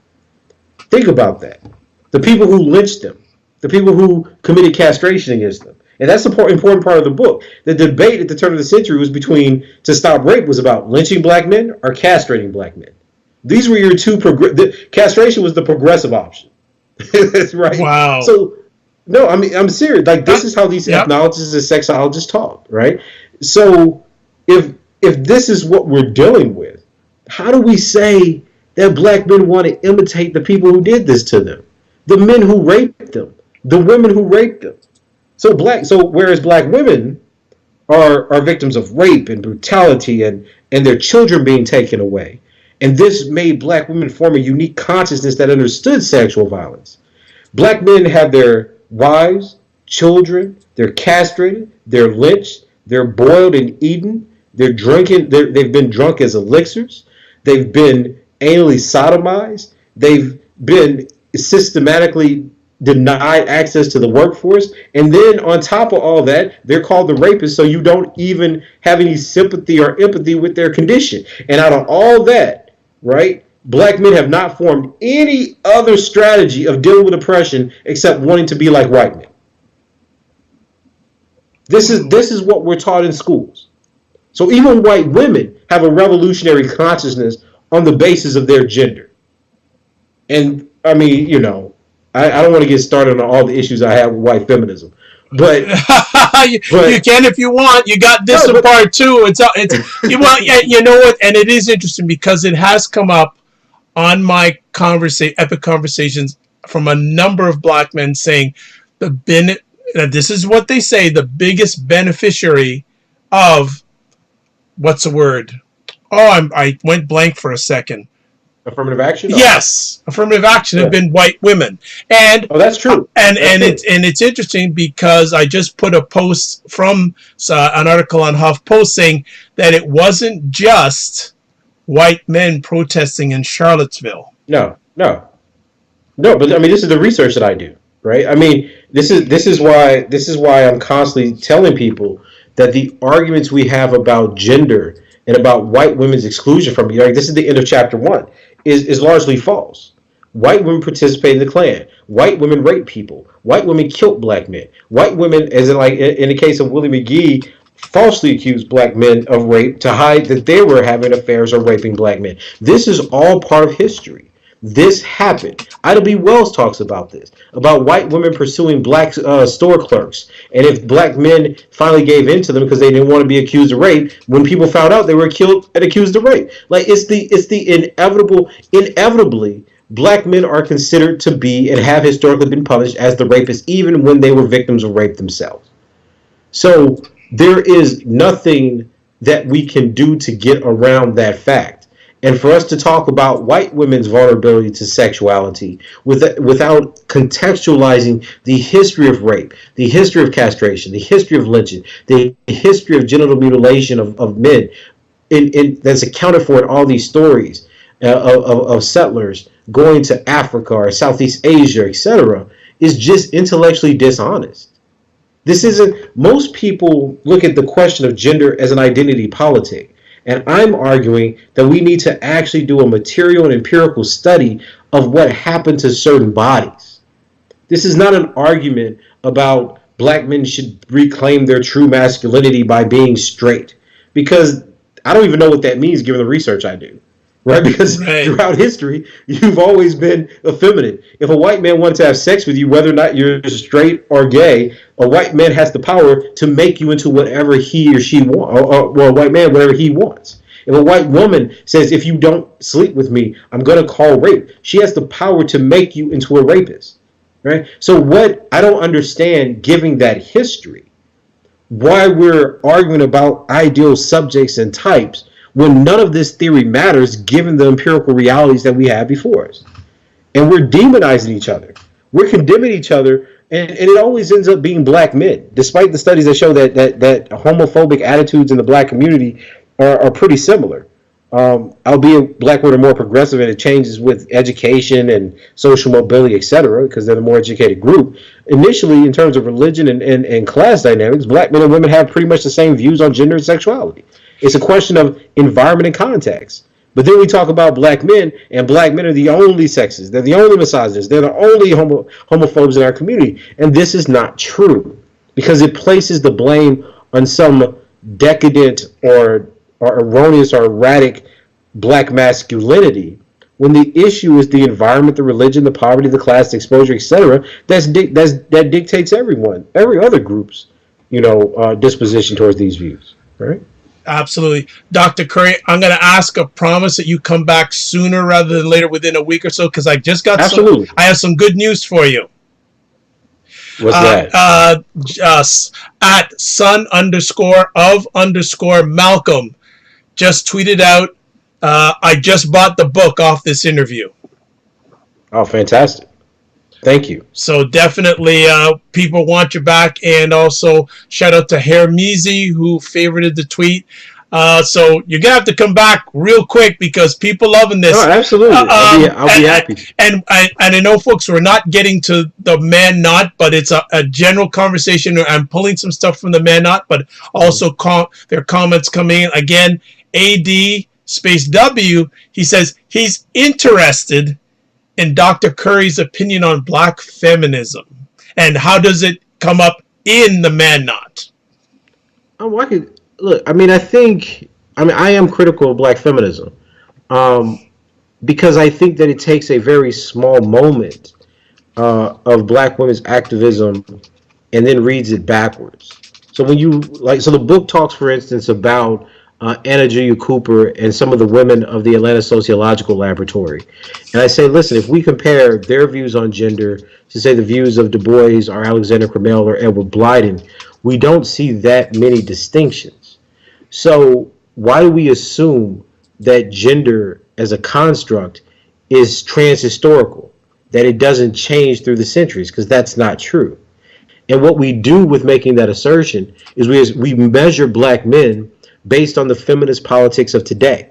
Think about that. The people who lynched them, the people who committed castration against them. And that's the important part of the book. The debate at the turn of the century was to stop rape was about lynching black men or castrating black men. These were your two castration was the progressive option. That's right. Wow. So no, I mean, I'm serious. Like this is how these ethnologists and sexologists talk, right? So if this is what we're dealing with, how do we say that black men want to imitate the people who did this to them? The men who raped them, the women who raped them. So whereas black women are victims of rape and brutality and their children being taken away. And this made black women form a unique consciousness that understood sexual violence. Black men have their wives, children, they're castrated, they're lynched, they're boiled and eaten, they're drinking, they've been drunk as elixirs, they've been anally sodomized, they've been systematically denied access to the workforce, and then on top of all that, they're called the rapists, so you don't even have any sympathy or empathy with their condition. And out of all that, right, black men have not formed any other strategy of dealing with oppression except wanting to be like white men. This is what we're taught in schools. So even white women have a revolutionary consciousness on the basis of their gender. And I mean, you know, I don't want to get started on all the issues I have with white feminism, but you can if you want. You got this in part two. It's well, yeah, you know what? And it is interesting because it has come up on my epic conversations from a number of black men saying this is what they say, the biggest beneficiary of what's the word? Oh, I went blank for a second. Affirmative action? Yes, affirmative action have been white women, and that's true. It's interesting because I just put a post from an article on HuffPost saying that it wasn't just white men protesting in Charlottesville. No. But I mean, this is the research that I do, right? I mean, this is why I'm constantly telling people that the arguments we have about gender and about white women's exclusion from it, like this is the end of chapter 1, is largely false. White women participated in the Klan. White women raped people. White women killed black men. White women, as in the case of Willie McGee, falsely accused black men of rape to hide that they were having affairs or raping black men. This is all part of history. This happened. Ida B. Wells talks about this, about white women pursuing black store clerks. And if black men finally gave in to them because they didn't want to be accused of rape, when people found out, they were killed and accused of rape. Like it's the inevitably, black men are considered to be and have historically been punished as the rapists, even when they were victims of rape themselves. So there is nothing that we can do to get around that fact. And for us to talk about white women's vulnerability to sexuality without contextualizing the history of rape, the history of castration, the history of lynching, the history of genital mutilation of men, that's accounted for in all these stories of settlers going to Africa or Southeast Asia, etc., is just intellectually dishonest. This isn't, most people look at the question of gender as an identity politic. And I'm arguing that we need to actually do a material and empirical study of what happened to certain bodies. This is not an argument about black men should reclaim their true masculinity by being straight, because I don't even know what that means given the research I do. Right? Because throughout history, you've always been effeminate. If a white man wants to have sex with you, whether or not you're straight or gay, a white man has the power to make you into whatever he or she wants, or a white man, whatever he wants. If a white woman says, if you don't sleep with me, I'm going to call rape, she has the power to make you into a rapist. Right? So what I don't understand, giving that history, why we're arguing about ideal subjects and types, when none of this theory matters given the empirical realities that we have before us. And we're demonizing each other. We're condemning each other, and it always ends up being black men, despite the studies that show that homophobic attitudes in the black community are pretty similar. Albeit black men are more progressive, and it changes with education and social mobility, etc., because they're the more educated group. Initially, in terms of religion and class dynamics, black men and women have pretty much the same views on gender and sexuality. It's a question of environment and context. But then we talk about black men, and black men are the only sexists. They're the only misogynists. They're the only homophobes in our community. And this is not true, because it places the blame on some decadent or erroneous or erratic black masculinity, when the issue is the environment, the religion, the poverty, the class, the exposure, etc. That dictates every other group's disposition towards these views, right? Absolutely. Dr. Curry, I'm going to ask a promise that you come back sooner rather than later, within a week or so, because I just got I have some good news for you. What's that? At son_of_Malcolm just tweeted out, I just bought the book off this interview. Oh, fantastic. Thank you. So definitely people want you back. And also shout out to Hermeezy, who favorited the tweet. So you're gonna have to come back real quick because people loving this. No, absolutely. I'll be happy. And I know, folks, we're not getting to the man not, but it's a general conversation. I'm pulling some stuff from the man not, but also their comments coming in. Again, AD space W, he says he's interested in Dr. Curry's opinion on black feminism and how does it come up in the man not. Oh, I could look. I am critical of black feminism, because I think that it takes a very small moment of black women's activism and then reads it backwards. So when you so the book talks, for instance, about Anna Julia Cooper and some of the women of the Atlanta Sociological Laboratory, and I say, listen, if we compare their views on gender to, say, the views of Du Bois or Alexander Crummell or Edward Blyden, we don't see that many distinctions. So why do we assume that gender as a construct is transhistorical, that it doesn't change through the centuries? Because that's not true. And what we do with making that assertion is we measure black men based on the feminist politics of today.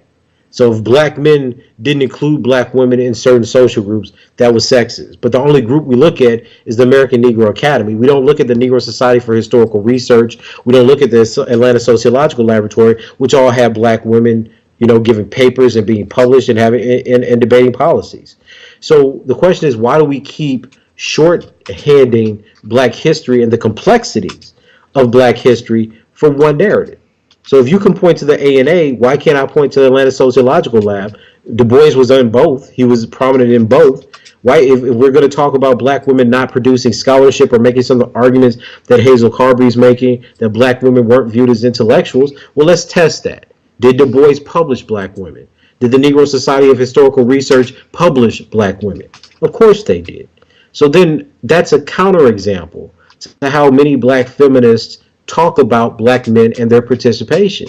So if black men didn't include black women in certain social groups, that was sexist. But the only group we look at is the American Negro Academy. We don't look at the Negro Society for Historical Research. We don't look at the Atlanta Sociological Laboratory, which all have black women, giving papers and being published and having and debating policies. So the question is, why do we keep short-handing black history and the complexities of black history for one narrative? So if you can point to the A&A, why can't I point to the Atlanta Sociological Lab? Du Bois was in both. He was prominent in both. Why, if we're going to talk about black women not producing scholarship or making some of the arguments that Hazel Carberry's making, that black women weren't viewed as intellectuals, well, let's test that. Did Du Bois publish black women? Did the Negro Society of Historical Research publish black women? Of course they did. So then that's a counterexample to how many black feminists talk about black men and their participation.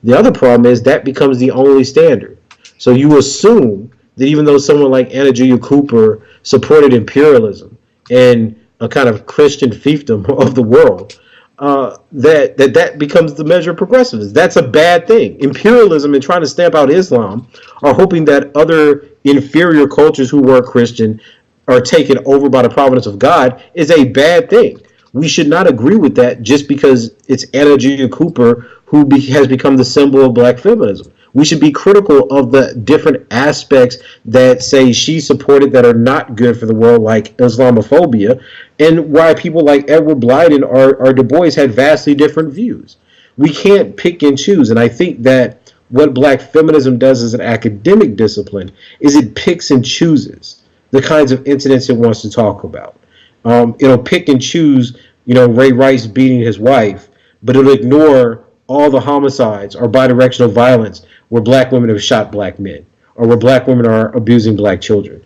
The other problem is that becomes the only standard. So you assume that even though someone like Anna Julia Cooper supported imperialism and a kind of Christian fiefdom of the world, that becomes the measure of progressivism. That's a bad thing. Imperialism and trying to stamp out Islam are hoping that other inferior cultures who were Christian are taken over by the providence of God is a bad thing. We should not agree with that just because it's Anna Julia Cooper who has become the symbol of black feminism. We should be critical of the different aspects that, say, she supported that are not good for the world, like Islamophobia, and why people like Edward Blyden or Du Bois had vastly different views. We can't pick and choose, and I think that what black feminism does as an academic discipline is it picks and chooses the kinds of incidents it wants to talk about. It'll pick and choose, Ray Rice beating his wife, but it'll ignore all the homicides or bidirectional violence where black women have shot black men or where black women are abusing black children.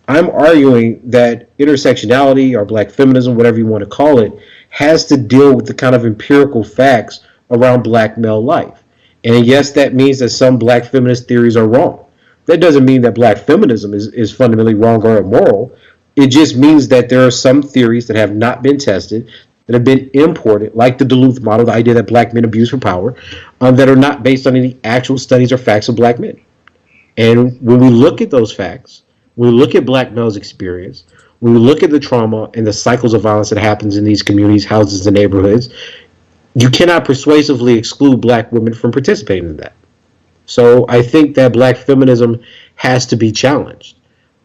I'm arguing that intersectionality or black feminism, whatever you want to call it, has to deal with the kind of empirical facts around black male life. And yes, that means that some black feminist theories are wrong. That doesn't mean that black feminism is fundamentally wrong or immoral. It just means that there are some theories that have not been tested, that have been imported, like the Duluth model, the idea that black men abuse for power, that are not based on any actual studies or facts of black men. And when we look at those facts, when we look at black males' experience, when we look at the trauma and the cycles of violence that happens in these communities, houses, and neighborhoods, you cannot persuasively exclude black women from participating in that. So I think that black feminism has to be challenged.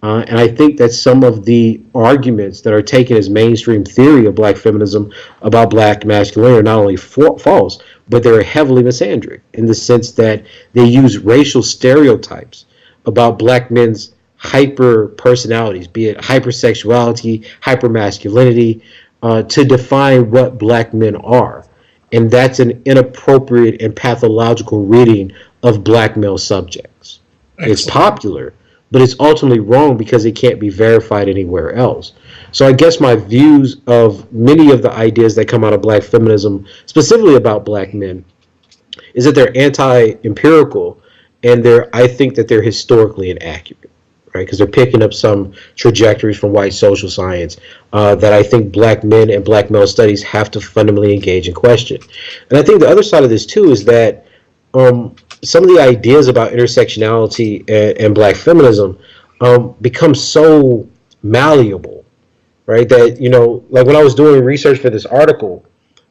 And I think that some of the arguments that are taken as mainstream theory of black feminism about black masculinity are not only false, but they're heavily misandric in the sense that they use racial stereotypes about black men's hyper personalities, be it hypersexuality, hypermasculinity, to define what black men are. And that's an inappropriate and pathological reading of black male subjects. Excellent. It's popular, but it's ultimately wrong because it can't be verified anywhere else. So I guess my views of many of the ideas that come out of black feminism, specifically about black men, is that they're anti-empirical and I think that they're historically inaccurate, right? Because they're picking up some trajectories from white social science that I think black men and black male studies have to fundamentally engage and question. And I think the other side of this too is that some of the ideas about intersectionality and black feminism become so malleable, right? That, like when I was doing research for this article,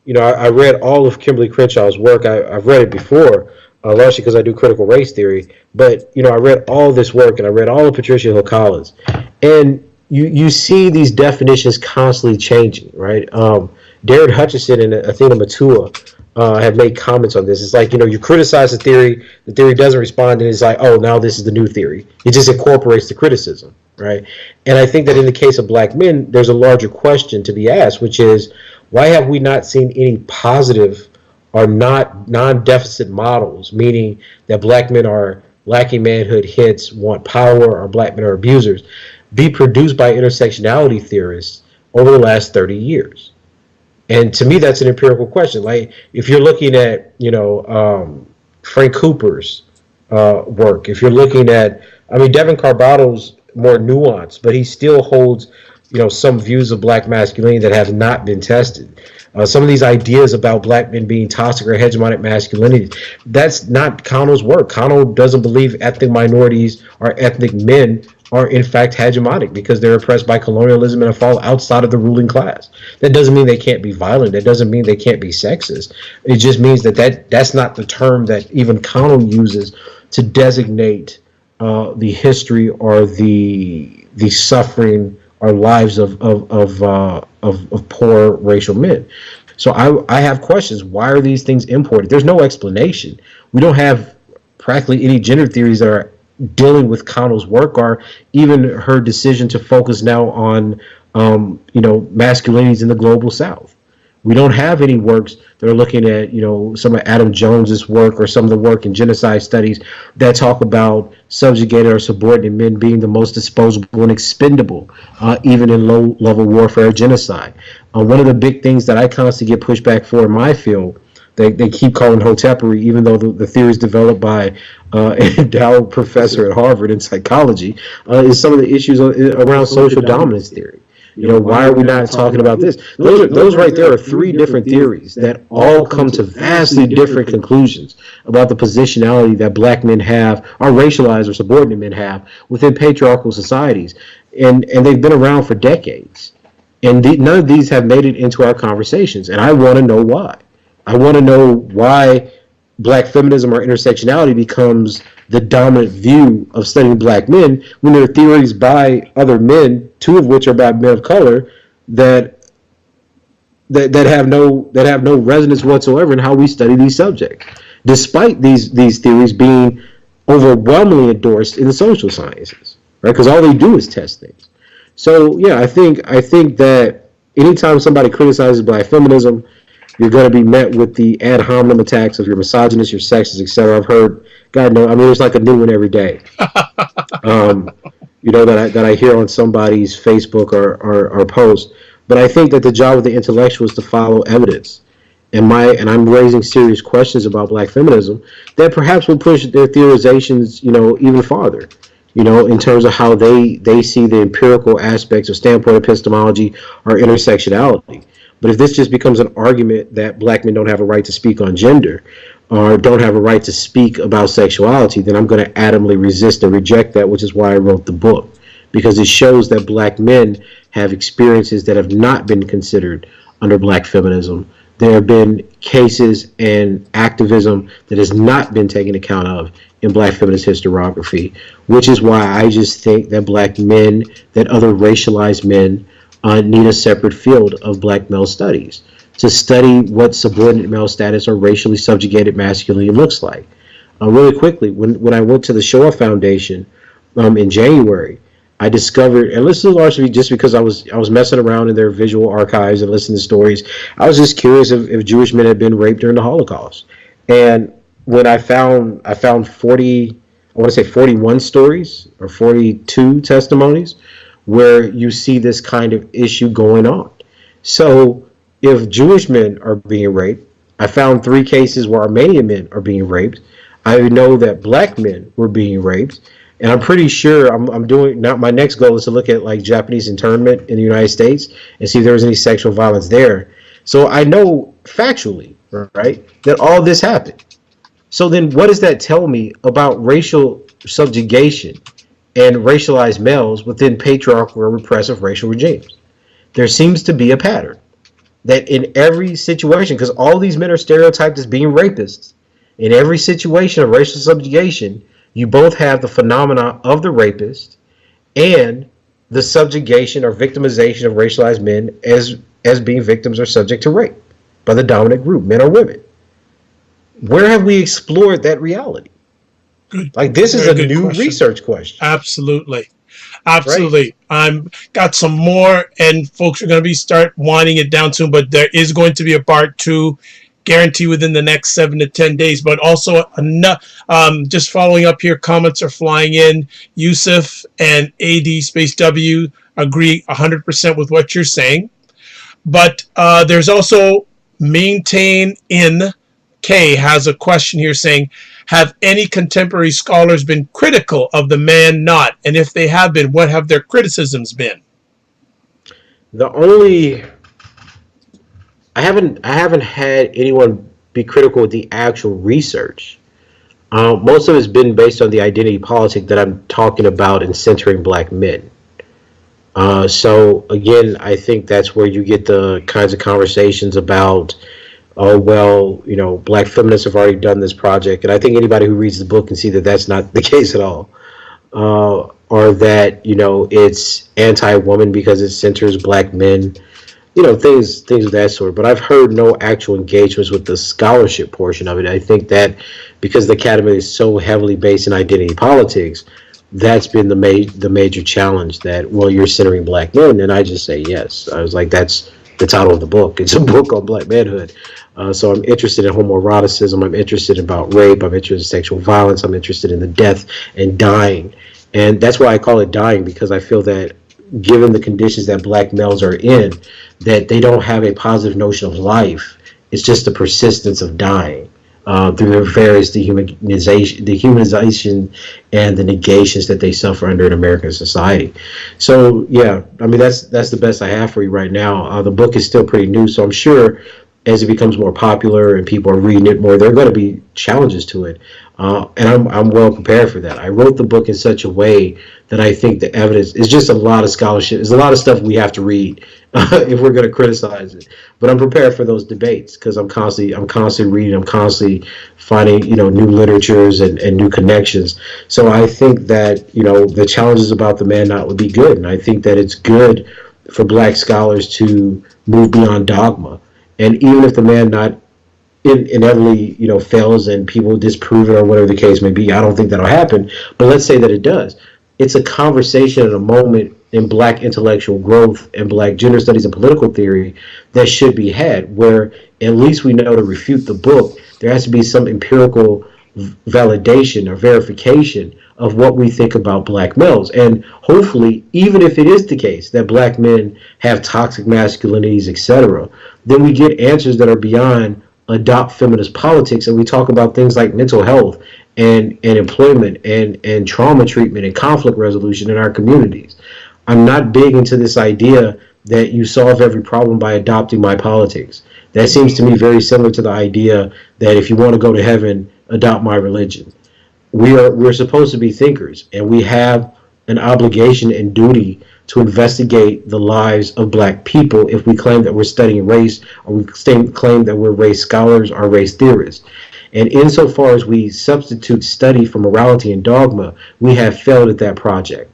I read all of Kimberly Crenshaw's work. I've read it before, largely because I do critical race theory. But, I read all this work, and I read all of Patricia Hill Collins. And you see these definitions constantly changing, right? Darren Hutchison and Athena Matua have made comments on this. It's like, you criticize the theory doesn't respond, and it's like, oh, now this is the new theory. It just incorporates the criticism, right? And I think that in the case of black men, there's a larger question to be asked, which is, why have we not seen any positive or not non-deficit models, meaning that black men are lacking manhood, hence want power, or black men are abusers, be produced by intersectionality theorists over the last 30 years? And to me, that's an empirical question. Like, if you're looking at, Frank Cooper's work, if you're looking at, Devin Carbato's more nuanced, but he still holds, some views of black masculinity that have not been tested. Some of these ideas about black men being toxic or hegemonic masculinity, that's not Connell's work. Connell doesn't believe ethnic minorities or ethnic men are in fact hegemonic because they're oppressed by colonialism and fall outside of the ruling class. That doesn't mean they can't be violent. That doesn't mean they can't be sexist. It just means that's not the term that even Connell uses to designate the history or the suffering or lives of poor racial men. So I have questions. Why are these things imported? There's no explanation. We don't have practically any gender theories that are dealing with Connell's work, or even her decision to focus now on masculinities in the global South. We don't have any works that are looking at, some of Adam Jones's work or some of the work in genocide studies that talk about subjugated or subordinate men being the most disposable and expendable, even in low-level warfare or genocide. One of the big things that I constantly get pushed back for in my field, they keep calling hotepery, even though the theory is developed by an endowed professor at Harvard in psychology, is some of the issues around social dominance theory. Why are we not talking about this? Those right there are three different theories that all come to vastly different conclusions about the positionality that black men have, or racialized or subordinate men have, within patriarchal societies. And they've been around for decades. And none of these have made it into our conversations. And I want to know why. I want to know why black feminism or intersectionality becomes the dominant view of studying black men when there are theories by other men, two of which are by men of color, that have no resonance whatsoever in how we study these subjects, despite these theories being overwhelmingly endorsed in the social sciences, right? Because all they do is test things. So yeah, I think that anytime somebody criticizes black feminism, you're going to be met with the ad hominem attacks of your misogynist, your sexist, etc. I've heard, God knows, there's like a new one every day. That I hear on somebody's Facebook or post. But I think that the job of the intellectual is to follow evidence. And I'm raising serious questions about black feminism that perhaps will push their theorizations, even farther. In terms of how they see the empirical aspects of standpoint epistemology or intersectionality. But if this just becomes an argument that black men don't have a right to speak on gender or don't have a right to speak about sexuality, then I'm going to adamantly resist and reject that, which is why I wrote the book, because it shows that black men have experiences that have not been considered under black feminism. There have been cases and activism that has not been taken account of in black feminist historiography, which is why I just think that black men, that other racialized men, need a separate field of black male studies to study what subordinate male status or racially subjugated masculinity looks like. Really quickly, when I went to the Shoah Foundation in January, I discovered, and this is largely just because I was messing around in their visual archives and listening to stories. I was just curious if Jewish men had been raped during the Holocaust. And when I found 41 stories or 42 testimonies where you see this kind of issue going on. So if Jewish men are being raped, I found 3 cases where Armenian men are being raped. I know that black men were being raped. And I'm pretty sure I'm doing now. My next goal is to look at like Japanese internment in the United States and see if there was any sexual violence there. So I know factually, right, that all this happened. So then what does that tell me about racial subjugation and racialized males within patriarchal or repressive racial regimes? There seems to be a pattern that in every situation, because all these men are stereotyped as being rapists, in every situation of racial subjugation, you both have the phenomena of the rapist and the subjugation or victimization of racialized men as being victims or subject to rape by the dominant group, men or women. Where have we explored that reality? Good. Like, this is a Good new question. research question. Absolutely. Absolutely. I'm got some more, and folks are going to be start winding it down soon, but there is going to be a part 2 guarantee within the next 7 to 10 days. But also, just following up here, comments are flying in. Yusuf and AD Space W agree 100% with what you're saying. But there's also Maintain in K has a question here saying, have any contemporary scholars been critical of the man not? And if they have been, what have their criticisms been? I haven't had anyone be critical of the actual research. Most of it's been based on the identity politic that I'm talking about and centering black men. So again, I think that's where you get the kinds of conversations about, oh, well, black feminists have already done this project. And I think anybody who reads the book can see that that's not the case at all. Or that, it's anti-woman because it centers black men, things of that sort. But I've heard no actual engagements with the scholarship portion of it. I think that because the academy is so heavily based in identity politics, that's been the major challenge, that, well, you're centering black men. And I just say yes. I was like, that's the title of the book. It's a book on black manhood. So I'm interested in homoeroticism. I'm interested about rape. I'm interested in sexual violence. I'm interested in the death and dying. And that's why I call it dying, because I feel that given the conditions that black males are in, that they don't have a positive notion of life. It's just the persistence of dying through their various dehumanization and the negations that they suffer under in American society. So yeah, I mean, that's the best I have for you right now. The book is still pretty new, so I'm sure as it becomes more popular and people are reading it more, there are going to be challenges to it. And I'm well prepared for that. I wrote the book in such a way that I think the evidence is just a lot of scholarship. There's a lot of stuff we have to read if we're going to criticize it. But I'm prepared for those debates because I'm constantly reading. I'm constantly finding new literatures and new connections. So I think that the challenges about the man not would be good, and I think that it's good for black scholars to move beyond dogma. And even if the man not inevitably, fails and people disprove it or whatever the case may be, I don't think that'll happen. But let's say that it does. It's a conversation and a moment in black intellectual growth and black gender studies and political theory that should be had, where at least we know to refute the book, there has to be some empirical validation or verification of what we think about black males. And hopefully, even if it is the case that black men have toxic masculinities, etc., then we get answers that are beyond adopt feminist politics, and we talk about things like mental health and employment and trauma treatment and conflict resolution in our communities. I'm not big into this idea that you solve every problem by adopting my politics. That seems to me very similar to the idea that if you want to go to heaven, adopt my religion. We're supposed to be thinkers, and we have an obligation and duty to investigate the lives of black people if we claim that we're studying race, or we claim that we're race scholars or race theorists. And insofar as we substitute study for morality and dogma, we have failed at that project.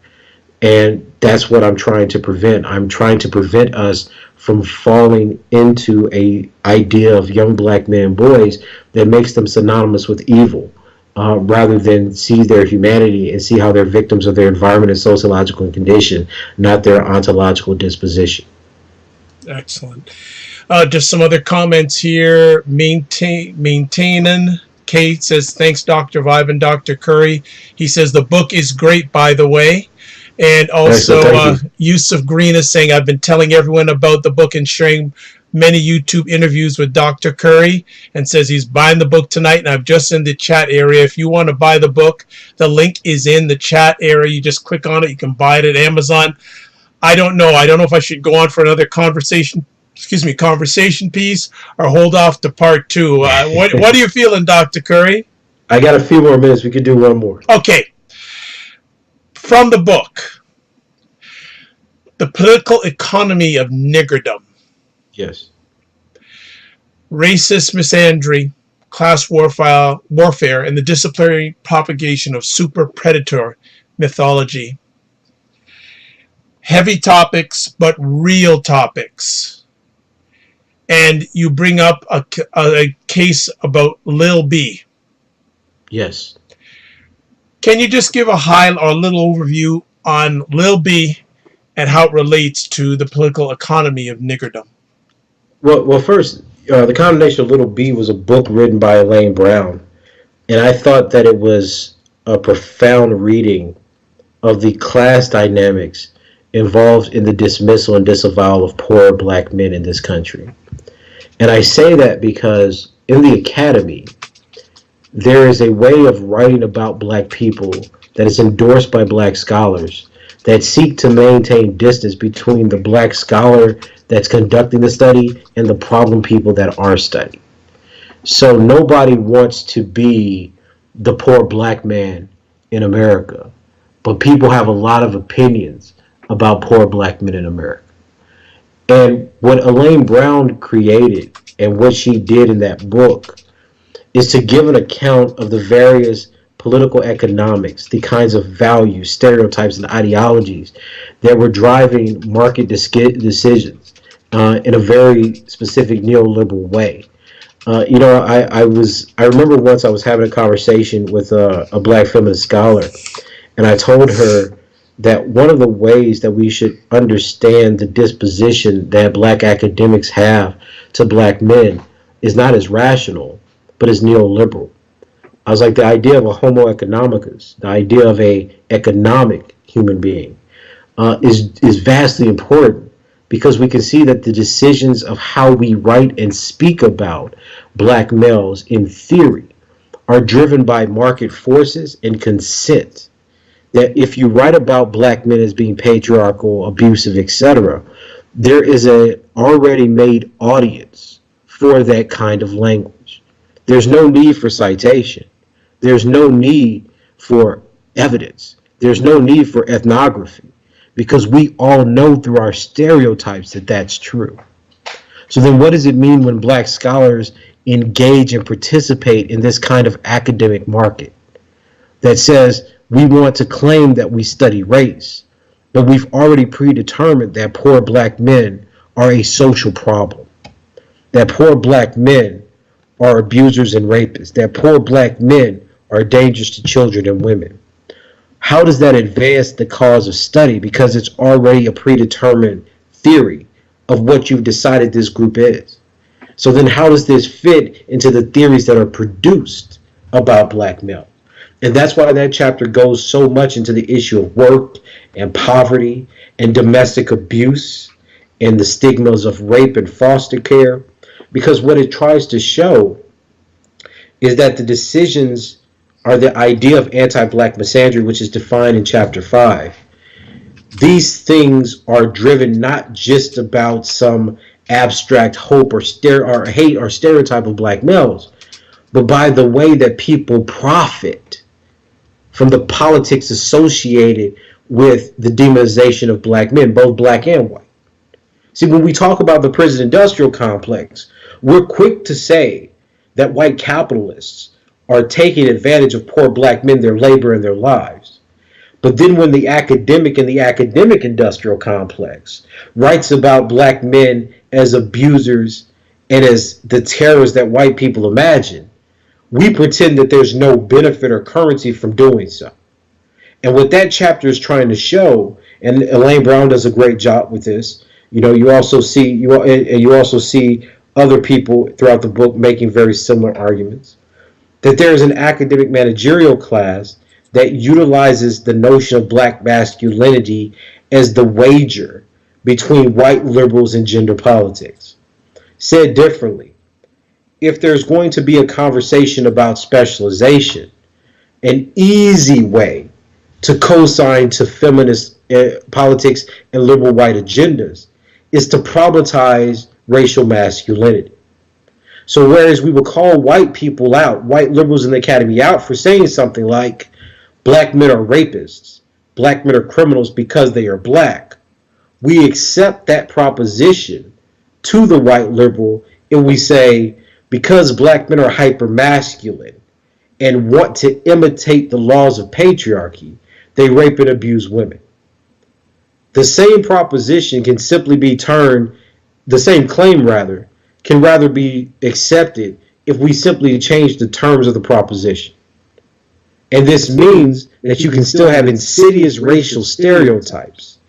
And that's what I'm trying to prevent. I'm trying to prevent us from falling into a idea of young black men and boys that makes them synonymous with evil, rather than see their humanity and see how they're victims of their environment and sociological condition, not their ontological disposition. Excellent. Just some other comments here. Maintaining. Kate says, thanks, Dr. Vibe and Dr. Curry. He says, the book is great, by the way. And also, Yusuf Green is saying, I've been telling everyone about the book and sharing many YouTube interviews with Dr. Curry, and says he's buying the book tonight, and I've just in the chat area. If you want to buy the book, the link is in the chat area. You just click on it. You can buy it at Amazon. I don't know if I should go on for another conversation piece or hold off to part 2. What are you feeling, Dr. Curry? I got a few more minutes. We could do one more. Okay. From the book, The Political Economy of Niggerdom. Yes. Racist misandry, class warfare, and the disciplinary propagation of super predator mythology. Heavy topics, but real topics. And you bring up a case about Lil B. Yes. Can you just give a high or a little overview on Lil B and how it relates to the political economy of niggerdom? Well, first, The Condemnation of Little B was a book written by Elaine Brown, and I thought that it was a profound reading of the class dynamics involved in the dismissal and disavowal of poor black men in this country. And I say that because in the academy, there is a way of writing about black people that is endorsed by black scholars that seek to maintain distance between the black scholar that's conducting the study and the problem people that are studying. So nobody wants to be the poor black man in America, but people have a lot of opinions about poor black men in America. And what Elaine Brown created and what she did in that book is to give an account of the various political economics, the kinds of values, stereotypes, and ideologies that were driving market decisions in a very specific neoliberal way. I remember once I was having a conversation with a black feminist scholar, and I told her that one of the ways that we should understand the disposition that black academics have to black men is not as rational, but as neoliberal. I was like, the idea of a homo economicus, the idea of a economic human being, is vastly important, because we can see that the decisions of how we write and speak about black males in theory are driven by market forces and consent. That if you write about black men as being patriarchal, abusive, etc., there is a already made audience for that kind of language. There's no need for citation. There's no need for evidence. There's no need for ethnography, because we all know through our stereotypes that that's true. So then what does it mean when black scholars engage and participate in this kind of academic market that says we want to claim that we study race, but we've already predetermined that poor black men are a social problem, that poor black men are abusers and rapists, that poor black men are dangerous to children and women? How does that advance the cause of study? Because it's already a predetermined theory of what you've decided this group is. So then how does this fit into the theories that are produced about black males? And that's why that chapter goes so much into the issue of work and poverty and domestic abuse and the stigmas of rape and foster care. Because what it tries to show is that the decisions are the idea of anti-black misandry, which is defined in chapter 5. These things are driven not just about some abstract hope or hate or stereotype of black males, but by the way that people profit from the politics associated with the demonization of black men, both black and white. See, when we talk about the prison industrial complex, we're quick to say that white capitalists are taking advantage of poor black men, their labor, and their lives. But then when the academic in the academic industrial complex writes about black men as abusers and as the terrorists that white people imagine, we pretend that there's no benefit or currency from doing so. And what that chapter is trying to show, and Elaine Brown does a great job with this, you also see other people throughout the book making very similar arguments, that there is an academic managerial class that utilizes the notion of black masculinity as the wager between white liberals and gender politics. Said differently, if there's going to be a conversation about specialization, an easy way to co-sign to feminist politics and liberal white agendas is to problematize racial masculinity. So whereas we would call white people out, white liberals in the academy out for saying something like black men are rapists, black men are criminals because they are black, we accept that proposition to the white liberal and we say, because black men are hypermasculine and want to imitate the laws of patriarchy, they rape and abuse women. The same proposition can simply be turned, the same claim rather, can rather be accepted if we simply change the terms of the proposition. And this means that you can still have insidious racial stereotypes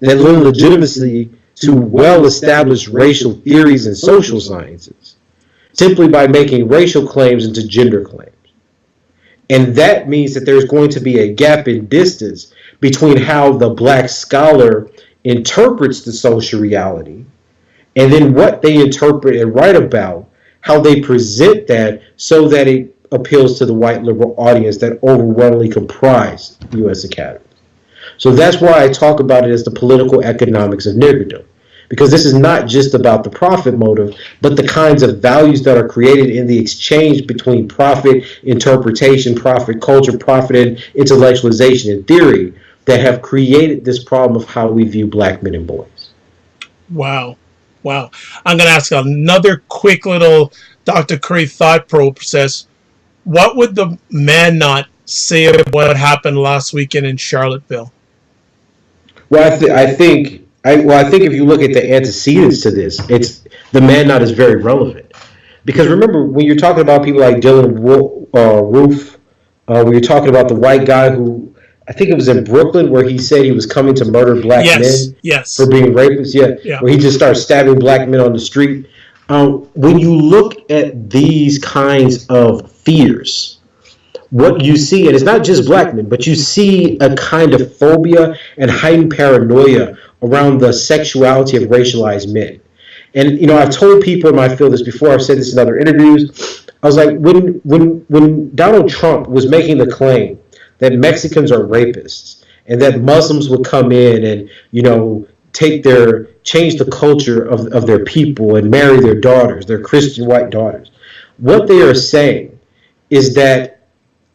that lend legitimacy to well-established racial theories and social sciences, simply by making racial claims into gender claims. And that means that there's going to be a gap in distance between how the black scholar interprets the social reality and then what they interpret and write about, how they present that so that it appeals to the white liberal audience that overwhelmingly comprise the U.S. Academy. So that's why I talk about it as the political economics of niggerdom, because this is not just about the profit motive, but the kinds of values that are created in the exchange between profit interpretation, profit culture, profit and intellectualization and theory that have created this problem of how we view black men and boys. Wow. Wow. I'm going to ask another quick little Dr. Curry thought process. What would the man not say about what happened last weekend in Charlottesville? Well, I think if you look at the antecedents to this, it's the man not is very relevant. Because remember, when you're talking about people like Dylan Roof, when you're talking about the white guy who, I think it was in Brooklyn, where he said he was coming to murder black men for being rapists, where he just started stabbing black men on the street. When you look at these kinds of fears, what you see, and it's not just black men, but you see a kind of phobia and heightened paranoia around the sexuality of racialized men. And, you know, I've told people in my field this before, I've said this in other interviews. I was like, when Donald Trump was making the claim that Mexicans are rapists and that Muslims would come in and, you know, change the culture of their people and marry their daughters, their Christian white daughters, what they are saying is that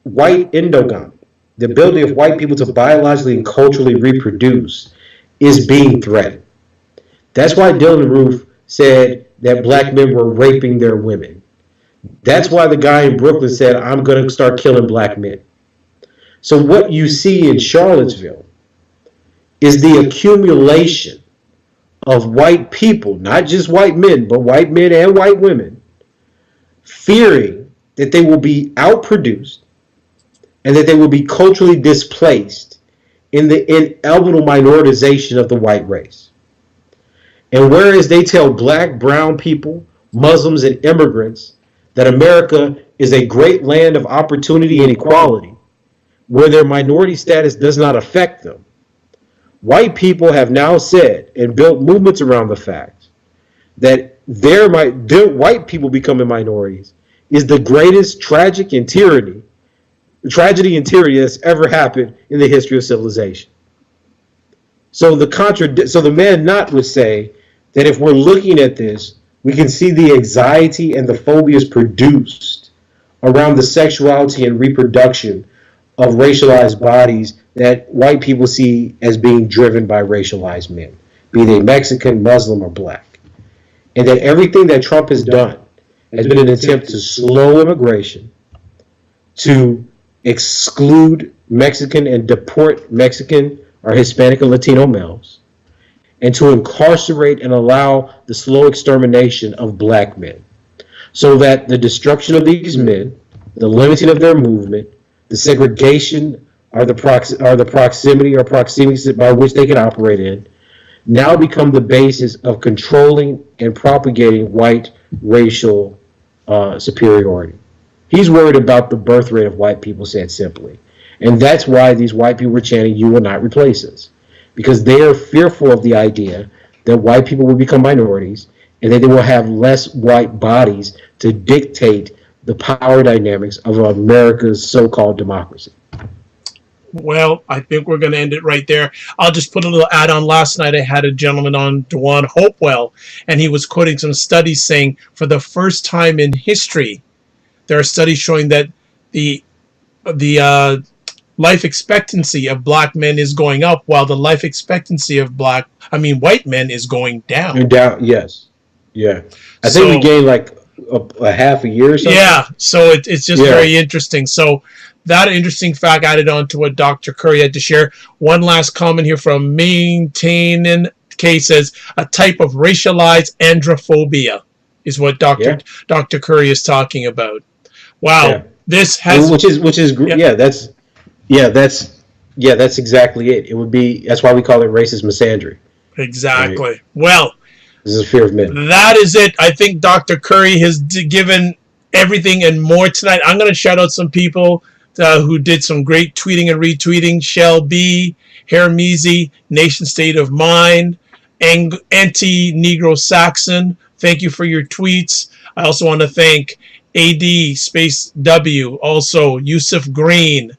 white endogamy, the ability of white people to biologically and culturally reproduce, is being threatened. That's why Dylan Roof said that black men were raping their women. That's why the guy in Brooklyn said, I'm going to start killing black men. So what you see in Charlottesville is the accumulation of white people, not just white men, but white men and white women, fearing that they will be outproduced and that they will be culturally displaced in the inevitable minoritization of the white race. And whereas they tell black, brown people, Muslims, and immigrants that America is a great land of opportunity and equality, where their minority status does not affect them, white people have now said and built movements around the fact that their white people becoming minorities is the greatest tragedy and tyranny that's ever happened in the history of civilization. So the man not would say that if we're looking at this, we can see the anxiety and the phobias produced around the sexuality and reproduction of racialized bodies that white people see as being driven by racialized men, be they Mexican, Muslim, or black. And that everything that Trump has done has been an attempt to slow immigration, to exclude Mexican and deport Mexican or Hispanic and Latino males, and to incarcerate and allow the slow extermination of black men, so that the destruction of these men, the limiting of their movement, the segregation or the proximity by which they can operate in, now become the basis of controlling and propagating white racial superiority. He's worried about the birth rate of white people, said simply. And that's why these white people were chanting, "You will not replace us." Because they are fearful of the idea that white people will become minorities and that they will have less white bodies to dictate the power dynamics of America's so-called democracy. Well, I think we're going to end it right there. I'll just put a little add-on. Last night I had a gentleman on, Dewan Hopewell, and he was quoting some studies saying for the first time in history, there are studies showing that the life expectancy of black men is going up, while the life expectancy of white men is going down. You're down, yes. Yeah. I think we gained like a half a year or something. Yeah, so it's just very interesting. So that interesting fact added on to what Dr. Curry had to share. One last comment here from Maintaining K says, a type of racialized androphobia is what Dr. Curry is talking about. Wow. Yeah. This has that's exactly it. It would be, that's why we call it racist misandry. Exactly. Right? Well, this is a fear of men. That is it. I think Dr. Curry has given everything and more tonight. I'm going to shout out some people who did some great tweeting and retweeting. Shell B, Hermesi, Nation State of Mind, Anti-Negro Saxon. Thank you for your tweets. I also want to thank AD Space W, also Yusuf Green,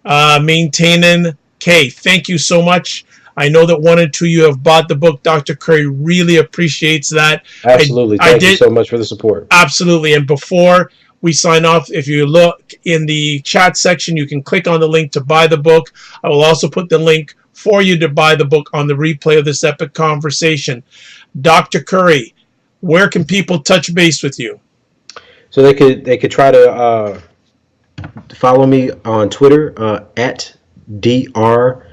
Maintaining K. Thank you so much. I know that 1 and 2 you have bought the book. Dr. Curry really appreciates that. Absolutely. Thank you so much for the support. Absolutely. And before we sign off, if you look in the chat section, you can click on the link to buy the book. I will also put the link for you to buy the book on the replay of this epic conversation. Dr. Curry, where can people touch base with you? So they could try to follow me on Twitter at DRTJC.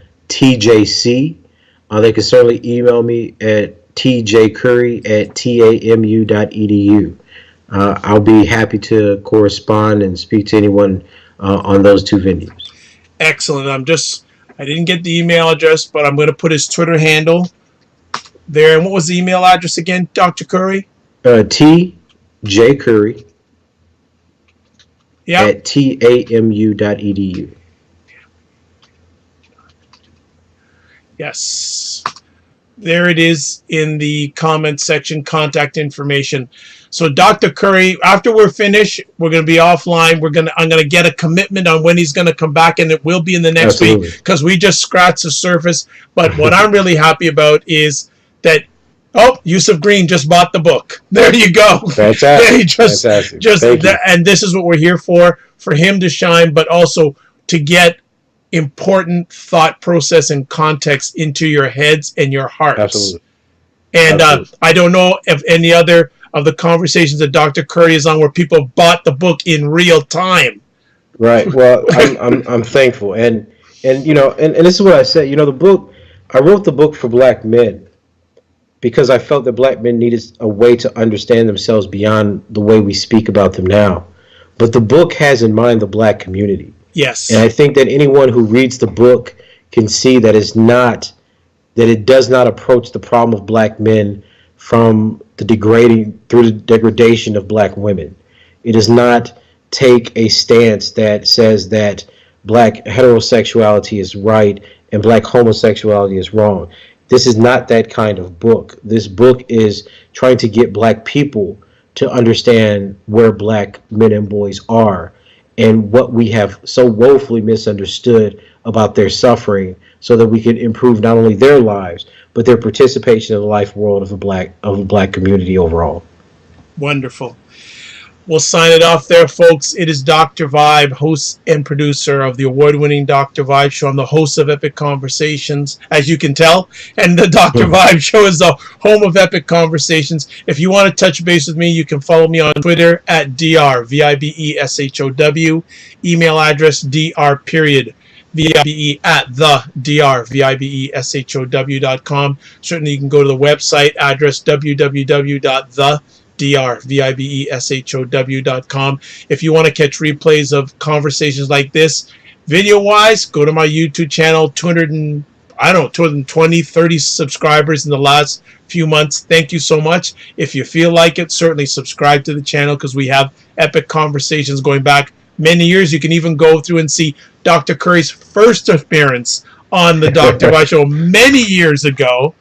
They can certainly email me at tjcurry@tamu.edu. I'll be happy to correspond and speak to anyone on those two venues. Excellent. I didn't get the email address, but I'm going to put his Twitter handle there. And what was the email address again, Dr. Curry? tjcurry at tamu.edu. Yes. There it is in the comment section, contact information. So Dr. Curry, after we're finished, we're going to be offline. I'm going to get a commitment on when he's going to come back, and it will be in the next week because we just scratched the surface. But what I'm really happy about is that Yusuf Green just bought the book. There you go. Fantastic. Fantastic. And this is what we're here for him to shine, but also to get important thought process and context into your heads and your hearts. Absolutely. And I don't know if any other of the conversations that Dr. Curry is on where people bought the book in real time. Right. Well, I'm thankful. And you know, and this is what I said, you know, I wrote the book for black men because I felt that black men needed a way to understand themselves beyond the way we speak about them now. But the book has in mind the black community. Yes. And I think that anyone who reads the book can see that it does not approach the problem of black men from the degradation of black women. It does not take a stance that says that black heterosexuality is right and black homosexuality is wrong. This is not that kind of book. This book is trying to get black people to understand where black men and boys are and what we have so woefully misunderstood about their suffering, so that we can improve not only their lives but their participation in the life world of the black community overall. Wonderful. We'll sign it off there, folks. It is Dr. Vibe, host and producer of the award-winning Dr. Vibe Show. I'm the host of Epic Conversations, as you can tell. And the Dr. Vibe Show is the home of Epic Conversations. If you want to touch base with me, you can follow me on Twitter at drvibeshow. Email address dr@thedrvibeshow.com. Certainly you can go to the website address www.thedrvibeshow.com. If you want to catch replays of conversations like this, video-wise, go to my YouTube channel. 220, 30 subscribers in the last few months. Thank you so much. If you feel like it, certainly subscribe to the channel because we have epic conversations going back many years. You can even go through and see Dr. Curry's first appearance on the Dr. Vibe Show many years ago.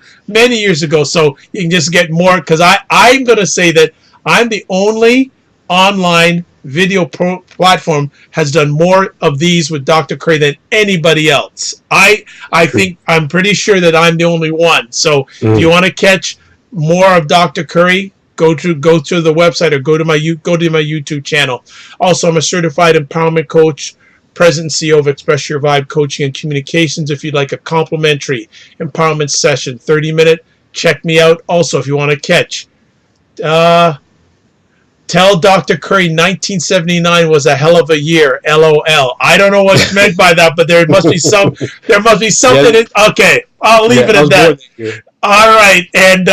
So you can just get more, because I'm going to say that I'm the only online video platform has done more of these with Dr. Curry than anybody else. I'm pretty sure that I'm the only one. So if you want to catch more of Dr. Curry, go to the website or go to my YouTube channel. Also, I'm a certified empowerment coach, president and CEO of Express Your Vibe Coaching and Communications. If you'd like a complimentary empowerment session, 30-minute, check me out. Also, if you want to catch, tell Dr. Curry 1979 was a hell of a year. LOL. I don't know what's meant by that, but there must be something. Yeah. Okay, I'll leave it at that. All right, and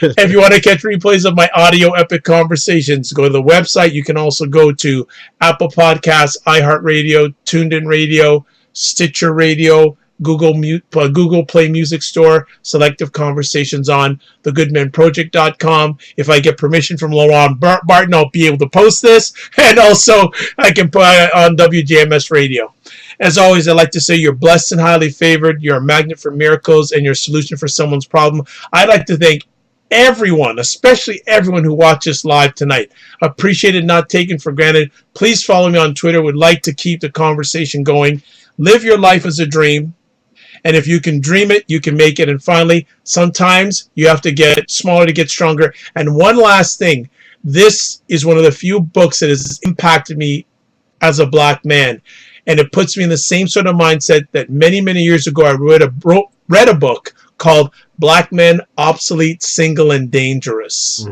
if you want to catch replays of my audio epic conversations, go to the website. You can also go to Apple Podcasts, iHeartRadio, TuneIn Radio, Stitcher Radio, Google Play Music Store, Selective Conversations on thegoodmanproject.com. If I get permission from Laurent Barton, I'll be able to post this, and also I can put it on WJMS Radio. As always, I'd like to say you're blessed and highly favored. You're a magnet for miracles and your solution for someone's problem. I'd like to thank everyone, especially everyone who watched this live tonight. Appreciated, not taken for granted. Please follow me on Twitter. Would like to keep the conversation going. Live your life as a dream. And if you can dream it, you can make it. And finally, sometimes you have to get smaller to get stronger. And one last thing. This is one of the few books that has impacted me as a black man. And it puts me in the same sort of mindset that many, many years ago I read a book called Black Men, Obsolete, Single, and Dangerous.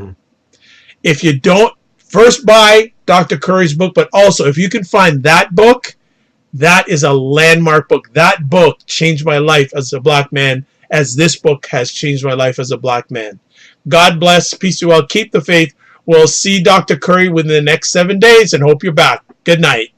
If you don't, first buy Dr. Curry's book, but also if you can find that book, that is a landmark book. That book changed my life as a black man, as this book has changed my life as a black man. God bless. Peace to you all. Keep the faith. We'll see Dr. Curry within the next 7 days and hope you're back. Good night.